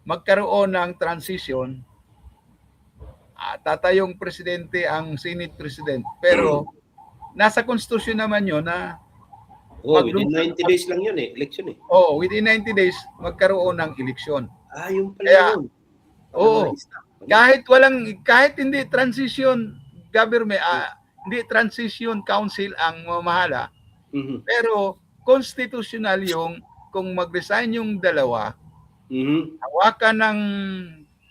Speaker 3: magkaroon ng transition, tatayong presidente ang Senate President. Pero nasa konstitusyon naman yun na
Speaker 2: within 90 days lang yun election
Speaker 3: within 90 days magkaroon ng eleksyon.
Speaker 2: Yung pala yun.
Speaker 3: Kahit hindi transition government, hindi transition council ang mamahala, pero constitutional yung kung mag-resign yung dalawa, hawakan ng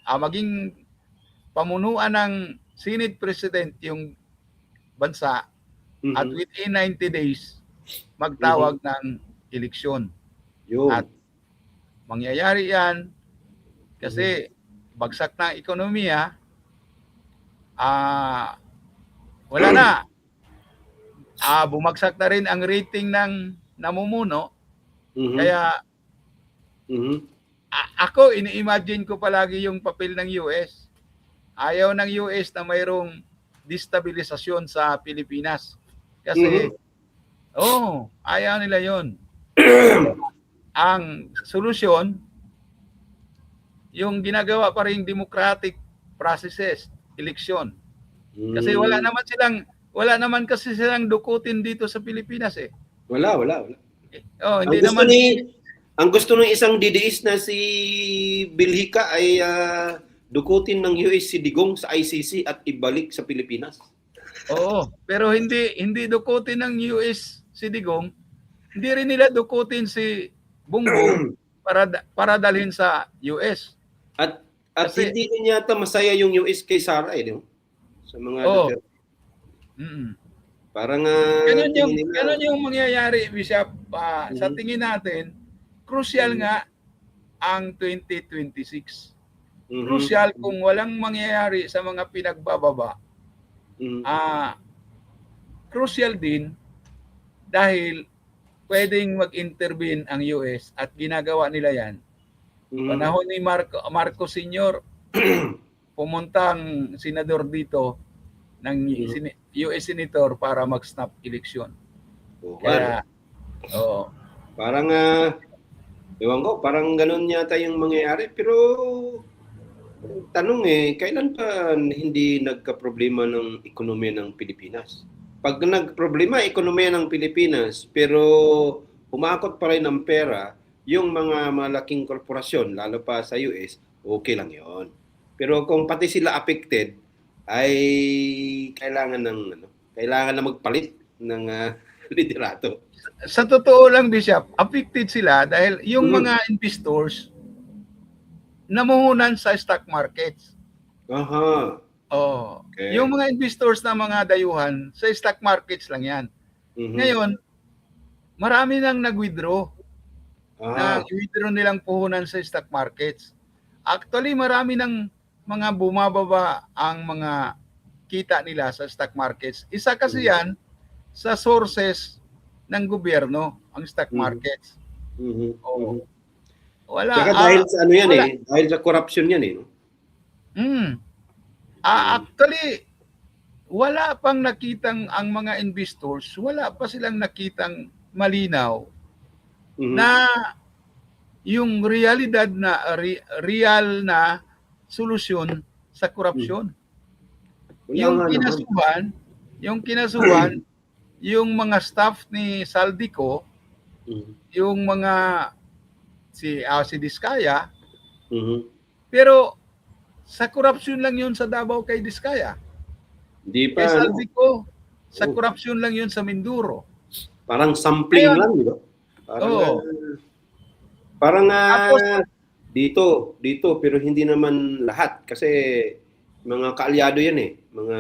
Speaker 3: maging pamunuan ng Senate President yung bansa at within 90 days magtawag ng eleksyon. At mangyayari yan kasi bagsak na ekonomiya, wala na. Bumagsak na rin ang rating ng namumuno. Kaya ako, ini-imagine ko palagi yung papel ng US. Ayaw ng US na mayroong destabilisasyon sa Pilipinas. Kasi, ayaw nila yon. Ang solusyon, yung ginagawa pa rin democratic processes, eleksyon. Kasi wala naman kasi silang dukutin dito sa Pilipinas
Speaker 2: Wala.
Speaker 3: Hindi
Speaker 2: Ang gusto ng isang DDS na si Bilhika ay dukutin ng US si Digong sa ICC at ibalik sa Pilipinas.
Speaker 3: Pero hindi dukutin ng US si Digong, hindi rin nila dukutin si Bongbong para dalhin sa US.
Speaker 2: At kasi, hindi rin yata masaya yung US kay Sara sa mga parang
Speaker 3: ganun yung mangyayari, Bishop. Sa tingin natin, crucial nga ang 2026. Crucial kung walang mangyayari sa mga pinagbababa. Crucial din dahil pwedeng mag-intervene ang US at ginagawa nila yan. Panahon ni Marcos Sr., pumuntang senador dito ng US Senator para mag-snap election. Kaya,
Speaker 2: parang ewan ko, parang ganun yata yung mangyayari. Pero tanong kailan pa hindi nagka-problema ng ekonomiya ng Pilipinas? Pag nagproblema ekonomiya ng Pilipinas, pero umakot pa rin ang pera, yung mga malaking korporasyon, lalo pa sa US, okay lang yon. Pero kung pati sila affected, ay kailangan na magpalit ng liderato.
Speaker 3: Sa totoo lang, Bishop, affected sila dahil yung mga investors namuhunan sa stock markets. Okay. Yung mga investors na mga dayuhan, sa stock markets lang yan. Ngayon, marami nang nag-withdraw. Na-withdraw nilang puhunan sa stock markets. Actually, marami ng mga bumababa ang mga kita nila sa stock markets. Isa kasi yan sa sources ng gobyerno, ang stock markets. Wala.
Speaker 2: Tsaka dahil sa dahil sa corruption yan
Speaker 3: Actually, wala pang nakitang ang mga investors, wala pa silang nakitang malinaw na yung realidad na real na solusyon sa korupsyon.
Speaker 2: Wala
Speaker 3: Yung
Speaker 2: nga naman.
Speaker 3: kinasuhan, yung mga staff ni Saldico, yung mga si Diskaya, pero sa korupsyon lang yun sa Davao kay Diskaya.
Speaker 2: Hindi
Speaker 3: Kay
Speaker 2: pa,
Speaker 3: Saldico, sa korupsyon lang yun sa Mindoro.
Speaker 2: parang sampling
Speaker 3: Ngayon,
Speaker 2: lang, di ba? Parang,
Speaker 3: oo.
Speaker 2: parang
Speaker 3: Tapos,
Speaker 2: dito, pero hindi naman lahat. Kasi mga kaalyado yan eh. Mga,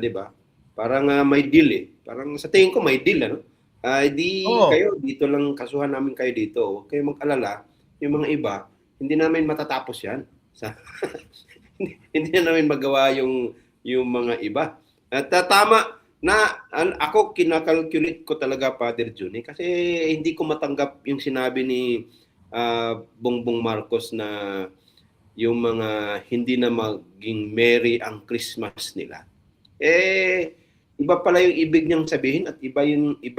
Speaker 2: di ba? Parang may deal eh. Parang sa tingin ko may deal, ano? Kayo, dito lang kasuhan namin kayo dito. Huwag kayong mag-alala. Yung mga iba, hindi namin matatapos yan. Hindi na namin magawa yung mga iba. At tama na ako kinakalculate ko talaga, Father Juni, kasi hindi ko matanggap yung sinabi ni Bongbong Marcos na yung mga hindi na maging merry ang Christmas nila. Iba pala yung ibig niyang sabihin at iba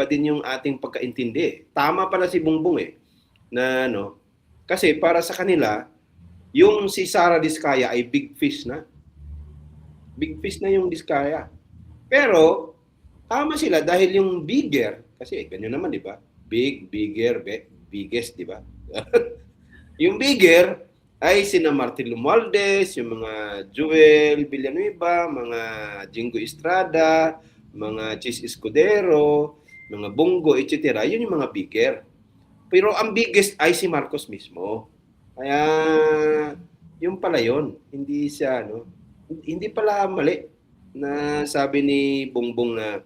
Speaker 2: din yung ating pagkaintindi. Tama pala si Bongbong na kasi para sa kanila yung si Sara Diskaya ay big fish na. Big fish na yung Diskaya. Pero tama sila dahil yung bigger, kasi ganyan naman, di ba? Big, bigger, biggest, di ba? Yung bigger ay sina Martin Romualdez, yung mga Joel Villanueva, mga Jingo Estrada, mga Chis Escudero, mga Bongo, etc. Yun yung mga bigger. Pero ang biggest ay si Marcos mismo. Kaya yung pala yun. Hindi siya, hindi pala mali na sabi ni Bongbong na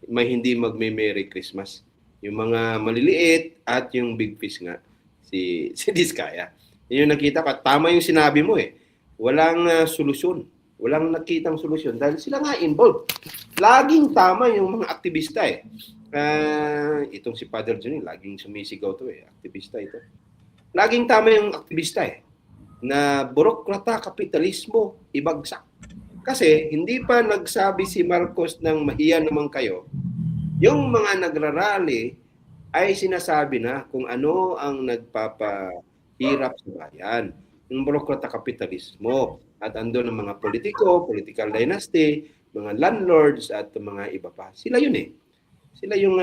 Speaker 2: may hindi magme-Merry Christmas. Yung mga maliliit at yung big fish nga, si Diskaya. Yun yung nakita ko. Tama yung sinabi mo eh. Walang solusyon. Walang nakitang solusyon dahil sila nga involved. Laging tama yung mga aktivista eh. Itong si Father Johnny, laging sumisigaw to eh. Aktivista ito. Laging tama yung aktivista eh. Na burokrata, kapitalismo, ibagsak. Kasi hindi pa nagsabi si Marcos ng mahiya naman kayo. Yung mga nagrarally ay sinasabi na kung ano ang nagpapahirap sa bayan. Yung burokrata, kapitalismo. At andun ang mga politiko, political dynasty, mga landlords at mga iba pa. Sila yun eh. Sila yung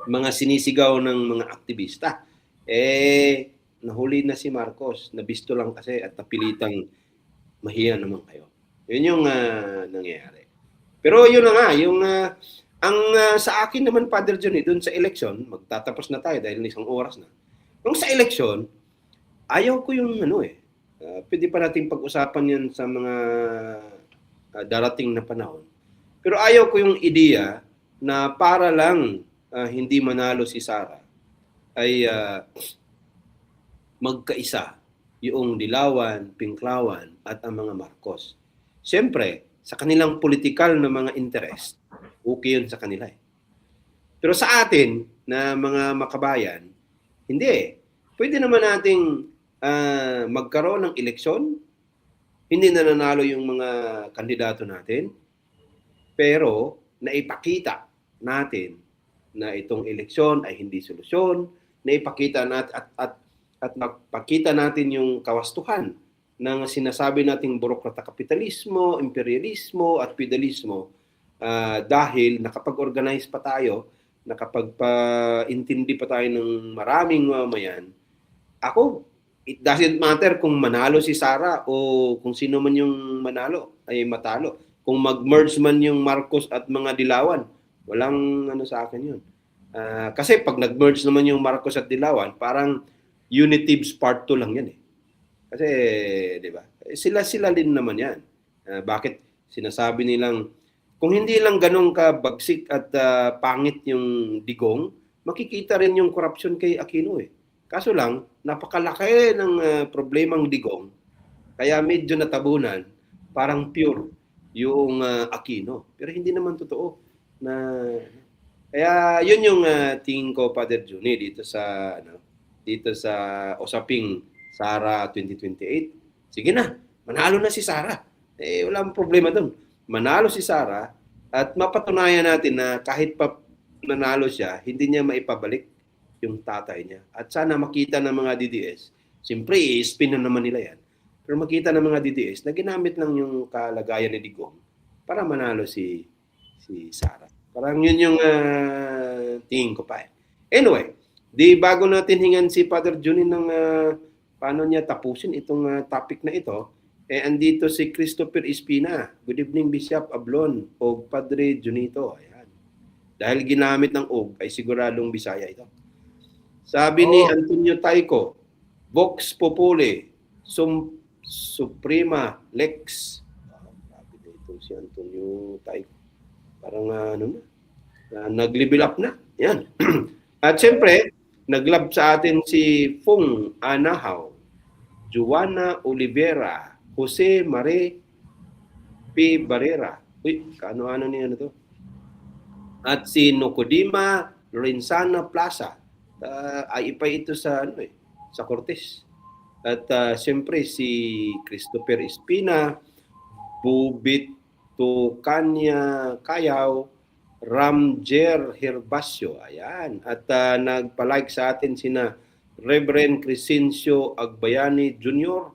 Speaker 2: mga sinisigaw ng mga aktivista. Nahuli na si Marcos. Nabisto lang kasi at napilitang mahiya naman kayo. Yun yung nangyayari. Pero yun na nga, yung sa akin naman, Father Johnny, dun sa election, magtatapos na tayo dahil isang oras na. Yung sa election, ayaw ko yung pwede pa natin pag-usapan yan sa mga darating na panahon. Pero ayaw ko yung ideya na para lang hindi manalo si Sara ay magkaisa yung Dilawan, Pinklawan at ang mga Marcos. Siyempre, sa kanilang politikal na mga interest, okay yun sa kanila eh. Pero sa atin na mga makabayan, hindi eh. Pwede naman nating magkaroon ng eleksyon, hindi na nanalo yung mga kandidato natin, pero naipakita natin na itong eleksyon ay hindi solusyon, naipakita natin at magpakita natin yung kawastuhan ng sinasabi nating burokrata kapitalismo, imperialismo at feudalismo dahil nakapag-organize pa tayo, nakapagpa-intindi pa tayo ng maraming mamamayan. Ako, it doesn't matter kung manalo si Sara o kung sino man yung manalo ay matalo. Kung mag-merge man yung Marcos at mga Dilawan, walang sa akin yun. Kasi pag nag-merge naman yung Marcos at Dilawan, parang Unitives Part 2 lang yan eh. Kasi, di ba? Sila din naman yan. Bakit sinasabi nilang, kung hindi lang ganun ka bagsik at pangit yung Digong, makikita rin yung corruption kay Aquino eh. Kaso lang, napakalaki ng problemang Digong, kaya medyo natabunan, parang pure yung Aquino. Pero hindi naman totoo. Kaya yun yung tingin ko, Father Juni, dito sa usaping Sara 2028. Sige na, manalo na si Sara. Walang problema doon. manalo si Sara at mapatunayan natin na kahit pa nanalo siya, hindi niya maipabalik yung tatay niya. At sana makita ng mga DDS, siyempre i-spin na naman nila yan, pero makita ng mga DDS na ginamit lang yung kalagayan ni Digong para manalo si Sara. Parang yun yung tingin ko pa. Anyway, di bago natin hingan si Father Juni ng paano niya tapusin itong topic na ito, andito si Christopher Espina. Good evening, Bishop Ablon o Padre Junito. Ayan. Dahil ginamit ng og, ay siguradong Bisaya ito. Sabi ni Antonio Taico, Vox Populi, Suprema Lex. Sabi dito si Antonio Taico. Parang nag-level up na. Yan. At siyempre, nag-love sa atin si Fung Anahaw, Juana Olivera, Jose Mare P. Barrera. Uy, kaano-ano niya na to? At si Nocodima Lorenzana Plaza. Ay ipa ito sa sa Cortez. At siyempre si Christopher Espina, Bubit Tukanya Kayaw, Ramjer Herbacio. Ayan. At nagpa-like sa atin sina Reverend Crescencio Agbayani Jr.,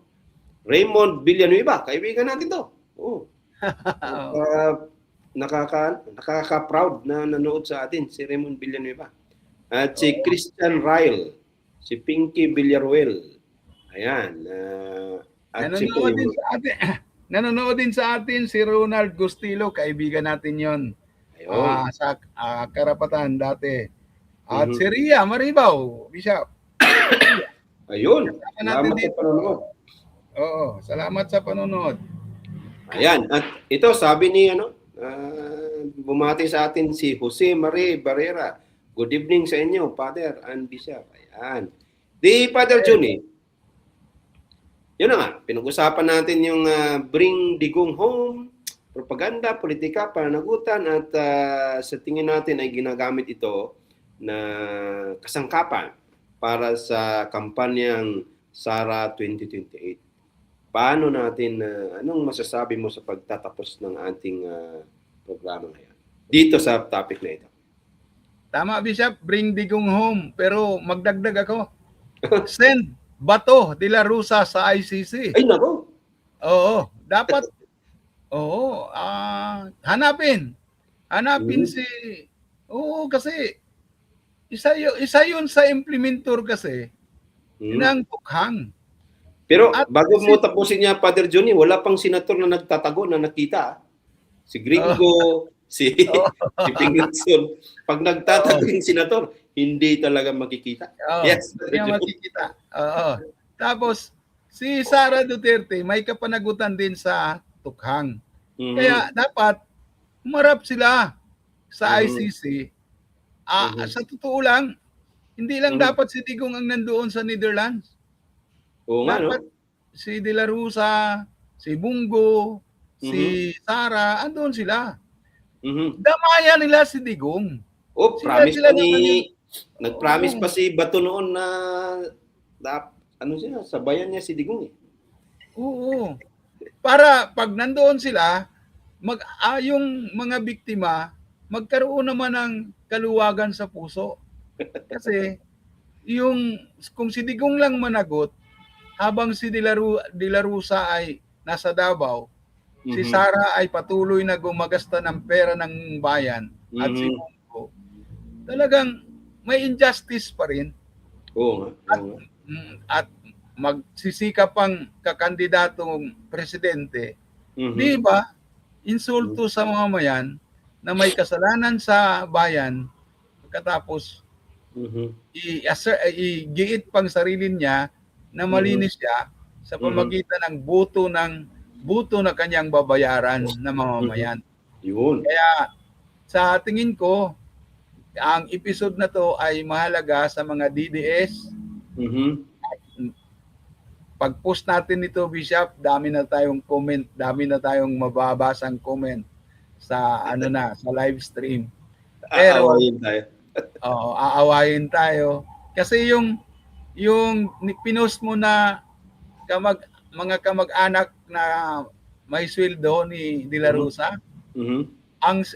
Speaker 2: Raymond Villanueva. Kaibigan natin to. Oh. Nakaka-proud na nanood sa atin si Raymond Villanueva. At si Christian Ryle, si Pinky Villaruel. Ayan. At
Speaker 3: nanonood din sa atin si Ronald Gustilo, kaibigan natin yon. Sa Karapatan dati. At si Ria Maribaw, Bishop.
Speaker 2: Ayun. Salamat sa panonood.
Speaker 3: Oo, salamat sa panonood.
Speaker 2: Ayan. At ito, sabi ni bumati sa atin si Jose Mare Barrera. Good evening sa inyo, Father and Bishop. Ayan. Di Father Juni, yun na nga, pinag-usapan natin yung bring Digong home, propaganda, politika, pananagutan, at sa tingin natin ay ginagamit ito na kasangkapan para sa kampanyang Sara 2028. Paano natin, anong masasabi mo sa pagtatapos ng ating programa ngayon? Dito sa topic na ito.
Speaker 3: Tama, Bishop, bring Digong home. Pero magdagdag ako. Send Bato de la Rosa sa ICC.
Speaker 2: Ay, nako.
Speaker 3: Oo, dapat hanapin si kasi isa yun sa implementor kasi ng tukhang.
Speaker 2: Pero bago mo tapusin niya, Father Johnny, wala pang senator na nagtatago na nakita. Si Gringo, si Pingleson. Pag nagtatago yung senator, hindi talaga makikita.
Speaker 3: Yes, hindi makikita. Tapos, si Sara Duterte, may kapanagutan din sa tukhang. Kaya dapat, humarap sila sa ICC. Sa totoo lang, hindi lang dapat si Digong ang nandoon sa Netherlands.
Speaker 2: Oo nga, no?
Speaker 3: Si De La Rosa, si Bungo, si Sara, andun sila. Damayan nila si Digong.
Speaker 2: Promise pa nag-promise pa si Bato noon na sabayan niya si Digong eh.
Speaker 3: Oo. Para pag nandoon sila, yung mga biktima, magkaroon naman ng kaluwagan sa puso. Kasi kung si Digong lang managot, habang si De La Rosa ay nasa Davao, si Sara ay patuloy na gumagasta ng pera ng bayan at si Bungo, talagang may injustice pa rin.
Speaker 2: Oo.
Speaker 3: At magsisikap pang kakandidatong presidente, di ba? Insulto sa mga mayan na may kasalanan sa bayan, pagkatapos igiit pang sarili niya na malinis siya sa pamagitan ng buto na kanyang babayaran na mamamayan.
Speaker 2: Yun.
Speaker 3: Kaya sa tingin ko, ang episode na to ay mahalaga sa mga DDS. Pag-post natin ito, Bishop, dami na tayong comment, dami na tayong mababasang comment sa sa live stream. Pero
Speaker 2: aawayin tayo.
Speaker 3: Aawayin tayo. Kasi yung pinost mo na mga kamag-anak na may sweldo ni De La Rosa.
Speaker 2: Mhm.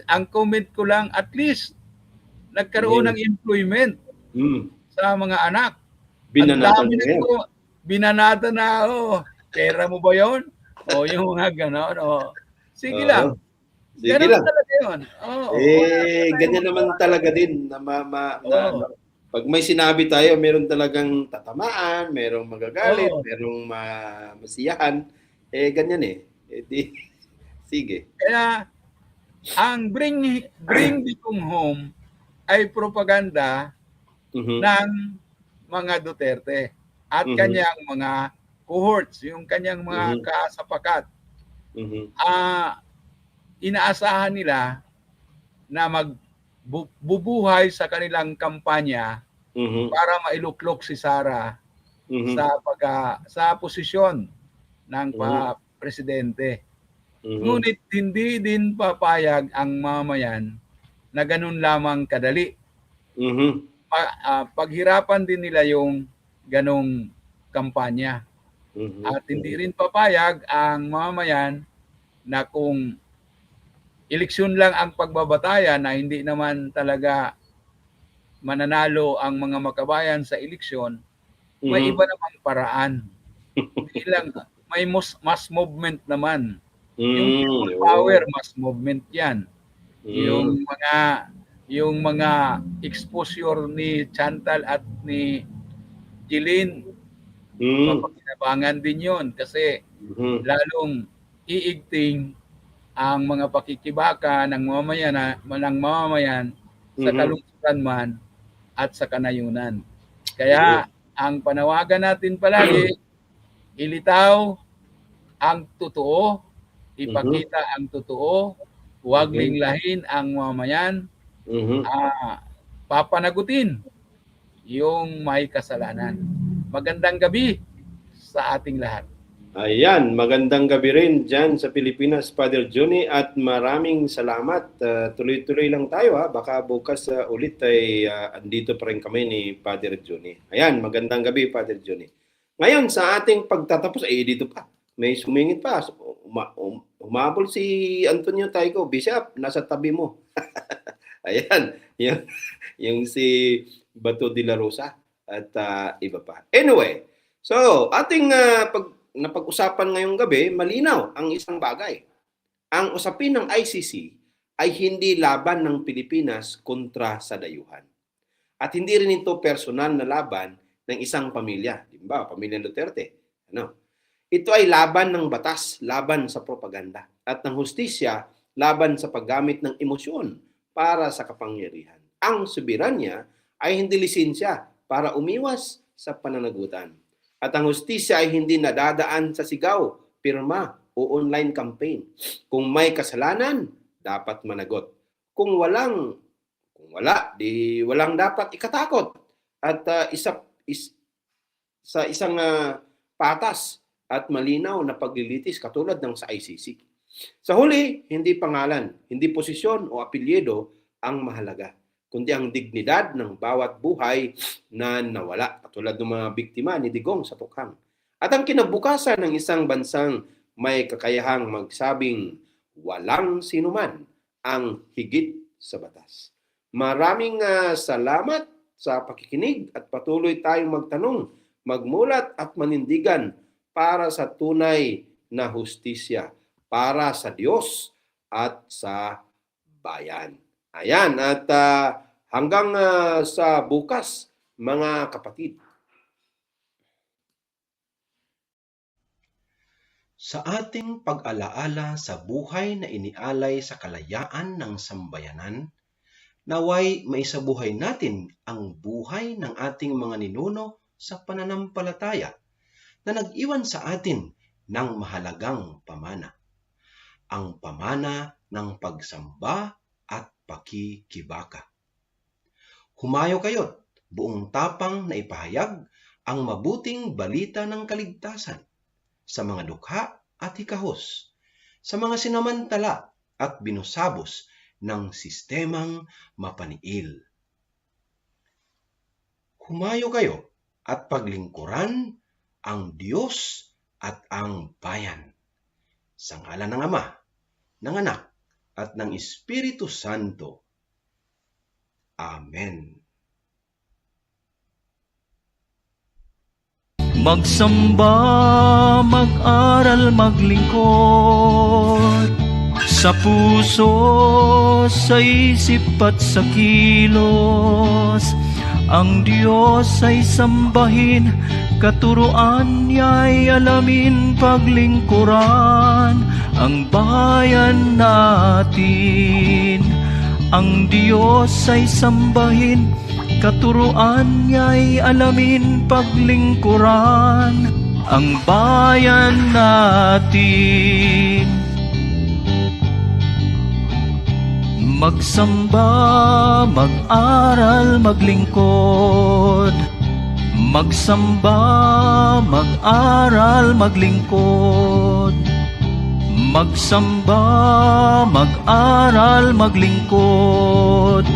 Speaker 3: Ang comment ko lang, at least nagkaroon ng employment
Speaker 2: Mm.
Speaker 3: sa mga anak. Ang
Speaker 2: Binanatan
Speaker 3: dami
Speaker 2: mo ngayon.
Speaker 3: nito, binanata na, pera mo ba yon? Yung mga ganon. Sige
Speaker 2: Oo.
Speaker 3: lang.
Speaker 2: Sige
Speaker 3: Ganon
Speaker 2: lang.
Speaker 3: talaga yun.
Speaker 2: Ganyan naman talaga din na, ano, pag may sinabi tayo, meron talagang tatamaan, merong magagalit, merong masiyahan. Ganyan eh. Di, sige.
Speaker 3: Kaya, ang Bring Digong Home ay propaganda ng mga Duterte at kanyang mga cohorts, yung kanyang mga kasapakat. Inaasahan nila na magbubuhay sa kanilang kampanya para mailuklok si Sara sa posisyon ng presidente. Ngunit hindi din papayag ang mamayan na ganun lamang kadali. Paghirapan din nila yung ganong kampanya. At hindi rin papayag ang mamayan na kung eleksyon lang ang pagbabatayan na hindi naman talaga mananalo ang mga makabayan sa eleksyon, may iba namang paraan. Hindi lang, may mass movement naman. Yung people power, mass movement yan. Yung mga exposure ni Chantal at ni Jeline, mapakinabangan din yun kasi lalong iigting ang mga pakikibaka ng mamamayan sa kalungkutan man at sa kanayunan. Kaya ang panawagan natin palagi, ilitaw ang totoo, ipakita ang totoo, huwag linglahin ang mamamayan, papanagutin yung may kasalanan. Magandang gabi sa ating lahat.
Speaker 2: Ayan, magandang gabi rin dyan sa Pilipinas, Father Johnny, at maraming salamat. Tuloy-tuloy lang tayo ha. Baka bukas ulit ay andito pa rin kami ni Father Johnny. Ayan, magandang gabi, Father Johnny. Ngayon, sa ating pagtatapos, dito pa. May sumingit pa. Umabol si Antonio Taico. Bishop, nasa tabi mo. Ayan, yung si Bato de la Rosa at iba pa. Anyway, so ating napag-usapan ngayong gabi, malinaw ang isang bagay. Ang usapin ng ICC ay hindi laban ng Pilipinas kontra sa dayuhan. At hindi rin ito personal na laban ng isang pamilya. Di ba? Pamilya Duterte. Ito ay laban ng batas, laban sa propaganda. At ng hustisya, laban sa paggamit ng emosyon para sa kapangyarihan. Ang soberanya ay hindi lisensya para umiwas sa pananagutan. At ang hustisya ay hindi nadadaan sa sigaw, pirma o online campaign. Kung may kasalanan, dapat managot. Kung walang dapat ikatakot. At sa isang patas at malinaw na paglilitis katulad ng sa ICC. Sa huli, hindi pangalan, hindi posisyon o apelyido ang mahalaga, kundi ang dignidad ng bawat buhay na nawala, katulad ng mga biktima ni Digong sa Tukhang. At ang kinabukasan ng isang bansang may kakayahang magsabing walang sinuman ang higit sa batas. Maraming salamat sa pakikinig at patuloy tayong magtanong, magmulat at manindigan para sa tunay na hustisya, para sa Diyos at sa bayan. Ayan, at hanggang sa bukas, mga kapatid.
Speaker 4: Sa ating pag-alaala sa buhay na inialay sa kalayaan ng sambayanan, naway maisabuhay natin ang buhay ng ating mga ninuno sa pananampalataya na nag-iwan sa atin ng mahalagang pamana. Ang pamana ng pagsamba at pakikibaka. Humayo kayo't buong tapang na ipahayag ang mabuting balita ng kaligtasan sa mga dukha at hikahos, sa mga sinamantala at binusabos ng sistemang mapaniil. Humayo kayo at paglingkuran ang Diyos at ang bayan. Sa ngalan ng Ama, ng Anak, at ng Espiritu Santo. Amen.
Speaker 1: Magsamba, mag-aral, maglingkod, sa puso, sa isip at sa kilos. Ang Diyos ay sambahin, katuruan niya'y alamin, paglingkuran ang bayan natin. Ang Diyos ay sambahin, katuruan niya'y alamin, paglingkuran ang bayan natin. Magsamba, mag-aral, maglingkod. Magsamba, mag-aral, maglingkod. Magsamba, mag-aral, maglingkod.